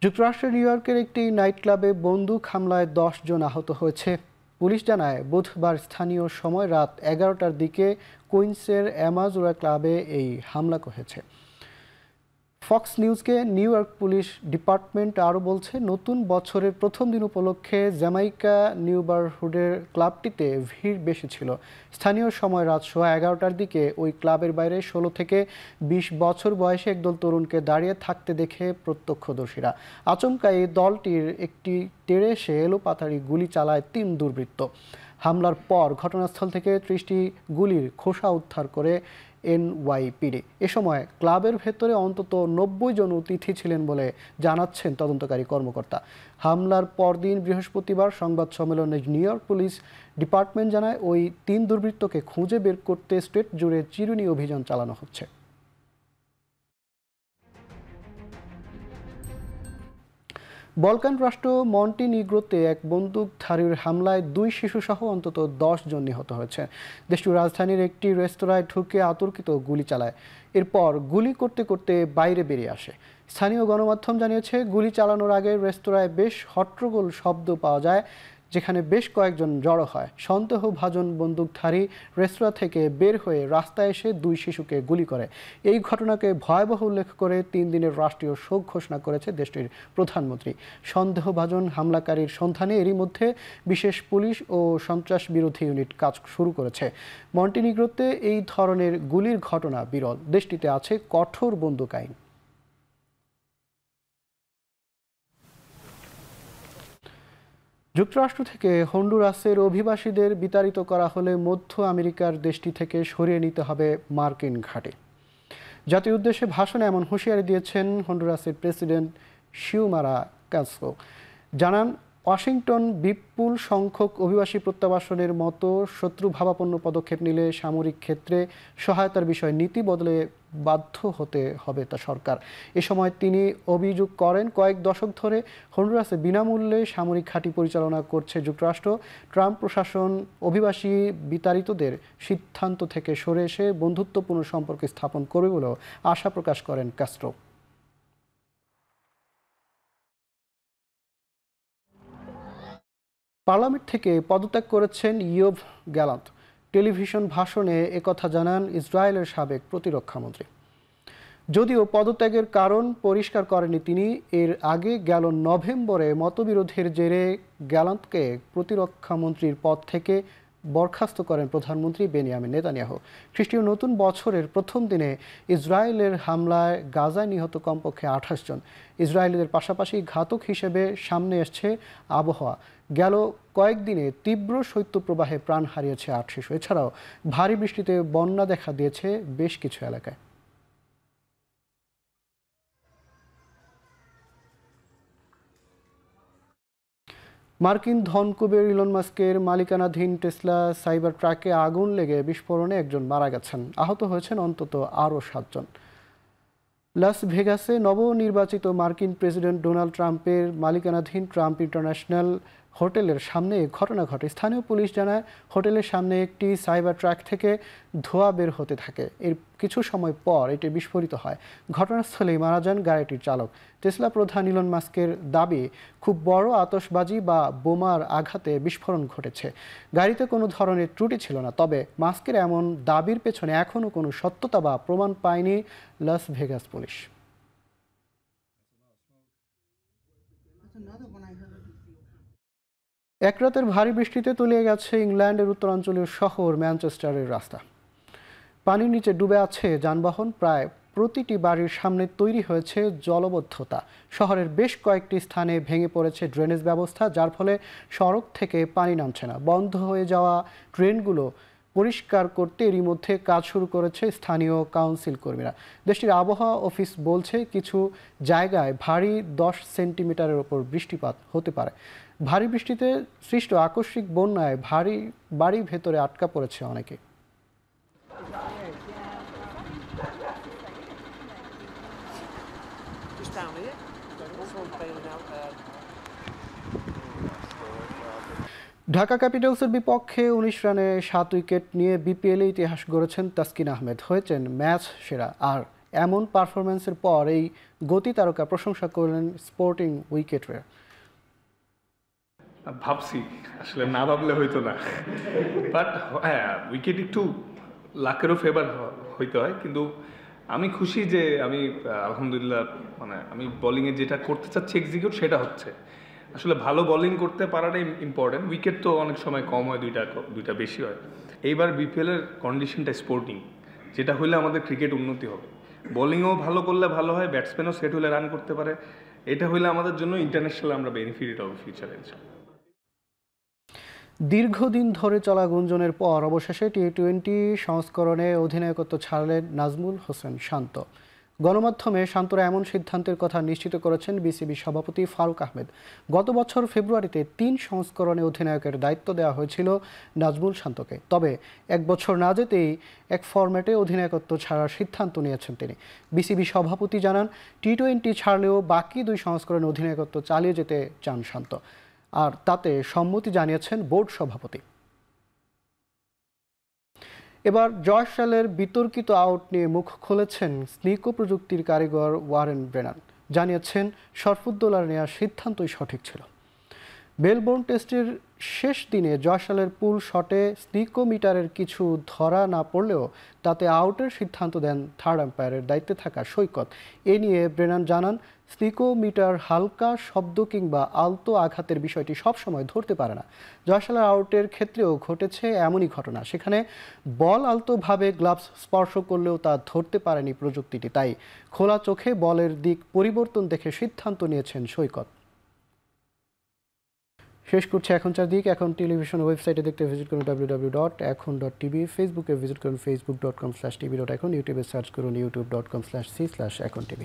যুক্তরাষ্ট্রের নিউ ইয়র্কের একটি নাইট ক্লাবে বন্দুক হামলায় 10 জন আহত হয়েছে। পুলিশ জানায়, বুধবার স্থানীয় সময় রাত 11টার দিকে কুইন্সের অ্যামাজোরা ক্লাবে এই হামলা হয়েছে। ফক্স নিউজকে নিউ ইয়র্ক পুলিশ ডিপার্টমেন্ট আরও বলছে, নতুন বছরের প্রথম দিন উপলক্ষে জ্যামাইকা নিউবারহুডের ক্লাবটিতে ভিড় বেশি ছিল। স্থানীয় সময় রাত 11:15টার দিকে ওই ক্লাবের বাইরে 16 থেকে 20 বছর বয়সী একদল তরুণকে দাঁড়িয়ে থাকতে দেখে প্রত্যক্ষদর্শীরা। আচমকা এই দলটির একটি টেরে এসে এলোপাতাড়ি গুলি চালায় 3 দুর্বৃত্ত। হামলার পর ঘটনাস্থল থেকে 30টি গুলির খোসা উদ্ধার করে এনওয়াইপিডি। এ সময় ক্লাবের ভেতরে অন্তত 90 জন অতিথি ছিলেন বলে জানাচ্ছেন তদন্তকারী কর্মকর্তা। হামলার পরদিন বৃহস্পতিবার সংবাদ সম্মেলনে নিউ ইয়র্ক পুলিশ ডিপার্টমেন্ট জানায় ওই 3 দুর্বৃত্তকে খুঁজে বের করতে স্টেট জুড়ে চিরুনি অভিযান চালানো হচ্ছে। বলকান রাষ্ট্র মন্টিনিগ্রোতে এক বন্দুকধারীর হামলায় 2 শিশুসহ অন্তত 10 জন নিহত হয়েছে। দেশটির রাজধানীর একটি রেস্তোরাঁয় ঢুকে অতর্কিত গুলি চালায়। এরপর গুলি করতে করতে বাইরে বেরিয়ে আসে। স্থানীয় গণমাধ্যম জানিয়েছে, গুলি চালানোর আগে রেস্তোরাঁয় বেশ হট্টগোল শব্দ পাওয়া যায়, যেখানে বেশ কয়েকজন জড়ো হয়। সন্দেহভাজন বন্দুকধারী রেস্তোরাঁ থেকে বের হয়ে রাস্তায় এসে 2 শিশুকে গুলি করে। এই ঘটনাকে ভয়াবহ উল্লেখ করে 3 দিনের রাষ্ট্রীয় শোক ঘোষণা করেছে দেশটির প্রধানমন্ত্রী। সন্দেহভাজন হামলাকারীর সন্ধানে এরই মধ্যে বিশেষ পুলিশ ও সন্ত্রাস বিরোধী ইউনিট কাজ শুরু করেছে। মন্টিনিগ্রোতে এই ধরনের গুলির ঘটনা বিরল। দেশটিতে আছে কঠোর বন্দুক আইন। যুক্তরাষ্ট্র থেকে হন্ডুরাসের অভিবাসীদের বিতাড়িত করা হলে মধ্য আমেরিকার দেশটি থেকে সরিয়ে নিতে হবে মার্কিন ঘাঁটি। জাতির উদ্দেশ্যে ভাষণে এমন হুঁশিয়ারি দিয়েছেন হন্ডুরাসের প্রেসিডেন্ট শিউমারা কাস্কো। জানান, ওয়াশিংটন বিপুল সংখ্যক অভিবাসী প্রত্যাবাসনের মতো শত্রুভাবাপন্ন পদক্ষেপ নিলে সামরিক ক্ষেত্রে সহায়তার বিষয়ে নীতি বদলে বাধ্য হতে হবে তা সরকার। এ সময় তিনি অভিযোগ করেন, কয়েক দশক ধরে হন্ডুরাসে বিনামূল্যে সামরিক ঘাঁটি পরিচালনা করছে যুক্তরাষ্ট্র। ট্রাম্প প্রশাসন অভিবাসী বিতাড়িতদের সিদ্ধান্ত থেকে সরে এসে বন্ধুত্বপূর্ণ সম্পর্ক স্থাপন করবে বলেও আশা প্রকাশ করেন কাস্ট্রো। পার্লামেন্ট থেকে পদত্যাগ করেছেন ইয়োভ গ্যালান্ট। টেলিভিশন ভাষণে একথা জানান ইসরায়েলের সাবেক প্রতিরক্ষামন্ত্রী। যদিও পদত্যাগের কারণ পরিষ্কার করেনি তিনি। এর আগে গেল নভেম্বরে মতবিরোধের জেরে গ্যালান্টকে প্রতিরক্ষামন্ত্রীর পদ থেকে বরখাস্ত করেন প্রধানমন্ত্রী বেনিয়ামিন নেতানিয়াহু। খ্রিস্টীয় নতুন বছরের প্রথম দিনে ইসরায়েলের হামলায় গাজায় নিহত কমপক্ষে 28 জন। ইসরায়েলিদের পাশাপাশি ঘাতক হিসেবে সামনে এসছে আবহাওয়া। গেল কয়েকদিনে তীব্র শৈত্যপ্রবাহে প্রাণ হারিয়েছে 8 শিশু। এছাড়াও ভারী বৃষ্টিতে বন্যা দেখা দিয়েছে বেশ কিছু এলাকায়। মার্কিন ধনকুবের ইলন মাস্কের মালিকানাধীন টেসলা সাইবার ট্রাকে আগুন লেগে বিস্ফোরণে একজন মারা গেছেন। আহত হয়েছেন অন্তত আরও 7 জন। লাস ভেগাসে নবনির্বাচিত মার্কিন প্রেসিডেন্ট ডোনাল্ড ট্রাম্পের মালিকানাধীন ট্রাম্প ইন্টারন্যাশনাল হোটেলের সামনে ঘটনা ঘটে। স্থানীয় পুলিশ জানায়, হোটেলের সামনে একটি সাইবার ট্রাক থেকে ধোঁয়া বের হতে থাকে। এর কিছু সময় পর এটি বিস্ফোরিত হয়। ঘটনাস্থলেই মারা যান গাড়িটির চালক। টেসলা প্রধান ইলন মাস্কের দাবি, খুব বড় আতশবাজি বা বোমার আঘাতে বিস্ফোরণ ঘটেছে। গাড়িতে কোনো ধরনের ত্রুটি ছিল না। তবে মাস্কের এমন দাবির পেছনে এখনও কোনো সত্যতা বা প্রমাণ পায়নি লাস ভেগাস পুলিশ। এক রাতের ভারী বৃষ্টিতে তলিয়ে গেছে ইংল্যান্ডের উত্তরাঞ্চলীয় শহর ম্যানচেস্টারের রাস্তা। পানির নিচে ডুবে আছে যানবাহন। প্রায় প্রতিটি বাড়ির সামনে তৈরি হয়েছে জলবদ্ধতা। শহরের বেশ কয়েকটি স্থানে ভেঙে পড়েছে ড্রেনেজ ব্যবস্থা, যার ফলে সড়ক থেকে পানি নামছে না। বন্ধ হয়ে যাওয়া ট্রেনগুলো পরিষ্কার করতে এরই মধ্যে কাজ শুরু করেছে স্থানীয় কাউন্সিল কর্মীরা। দেশটির আবহাওয়া অফিস বলছে, কিছু জায়গায় ভারী 10 সেন্টিমিটারের ওপর বৃষ্টিপাত হতে পারে। ভারী বৃষ্টিতে সৃষ্ট আকস্মিক বন্যায় বাড়ি ভেতরে আটকা পড়েছে অনেকে। ঢাকা ক্যাপিটালসের বিপক্ষে 19 রানে 7 উইকেট নিয়ে বিপিএলে ইতিহাস গড়েছেন তাসকিন আহমেদ, হয়েছেন ম্যাচ সেরা। আর এমন পারফরম্যান্সের পর এই গতি তারকা প্রশংসা করলেন স্পোর্টিং উইকেটের। ভাবছি আসলে না ভাবলে হইতো না, বাট হ্যাঁ উইকেট একটু লাকেরও ফেভার হইতে হয়। কিন্তু আমি খুশি যে আমি আলহামদুলিল্লাহ মানে আমি বোলিংয়ে যেটা করতে চাচ্ছি এক্সিকিউট সেটা হচ্ছে। আসলে ভালো বোলিং করতে পারাটাই ইম্পর্টেন্ট। উইকেট তো অনেক সময় কম হয়, দুইটা বেশি হয়। এইবার বিপিএলের কন্ডিশনটা স্পোর্টিং, যেটা হইলে আমাদের ক্রিকেট উন্নতি হবে। বোলিংও ভালো করলে ভালো হয়, ব্যাটসম্যানও সেট হলে রান করতে পারে। এটা হইলে আমাদের জন্য ইন্টারন্যাশনাল আমরা বেনিফিট হবে ফিউচারে। দীর্ঘদিন ধরে চলা গুঞ্জনের পর অবশেষে টি-20 সংস্করণে অধিনায়কত্ব ছাড়লেন নাজমুল হোসেন শান্ত। গণমাধ্যমে শান্তরা এমন সিদ্ধান্তের কথা নিশ্চিত করেছেন বিসিবি সভাপতি ফারুক আহমেদ। গত বছর ফেব্রুয়ারিতে 3 সংস্করণে অধিনায়কের দায়িত্ব দেওয়া হয়েছিল নাজমুল শান্তকে। তবে 1 বছর না যেতেই এক ফরম্যাটে অধিনায়কত্ব ছাড়ার সিদ্ধান্ত নিয়েছেন তিনি। বিসিবি সভাপতি জানান, টি-20 ছাড়লেও বাকি 2 সংস্করণে অধিনায়কত্ব চালিয়ে যেতে চান শান্ত, আর তাতে সম্মতি জানিয়েছেন বোর্ড সভাপতি। এবার জয়সালের বিতর্কিত আউট নিয়ে মুখ খুলেছেন স্নিকো প্রযুক্তির কারিগর ওয়ারেন ব্রেনান। জানিয়েছেন শরফুদ্দৌলার নেওয়া সিদ্ধান্তই সঠিক ছিল। মেলবোর্ন টেস্টের শেষ দিনে জয়সালের পুল শটে স্নিকো মিটারের কিছু ধরা না পড়লেও তাতে আউটের সিদ্ধান্ত দেন থার্ড আম্পায়ারের দায়িত্বে থাকা সৈকত। এ নিয়ে ব্রেনান জানান, স্নিকো মিটার হালকা শব্দ কিংবা আলতো আঘাতের বিষয়টি সবসময় ধরতে পারে না। জয়সালের আউটের ক্ষেত্রেও ঘটেছে এমনই ঘটনা। সেখানে বল আলতোভাবে গ্লাভস স্পর্শ করলেও তা ধরতে পারেনি প্রযুক্তিটি। তাই খোলা চোখে বলের দিক পরিবর্তন দেখে সিদ্ধান্ত নিয়েছেন সৈকত। শেষ করছে এখনকার দিক। এখন টেলিভিশন ওয়েবসাইটে দেখতে ভিজিট করুন www.ekhon.tv, ফেসবুকে ভিজিট করুন facebook.com/tv.ekhon, ইউটিউবে সার্চ করুন youtube.com/c/ekhon tv।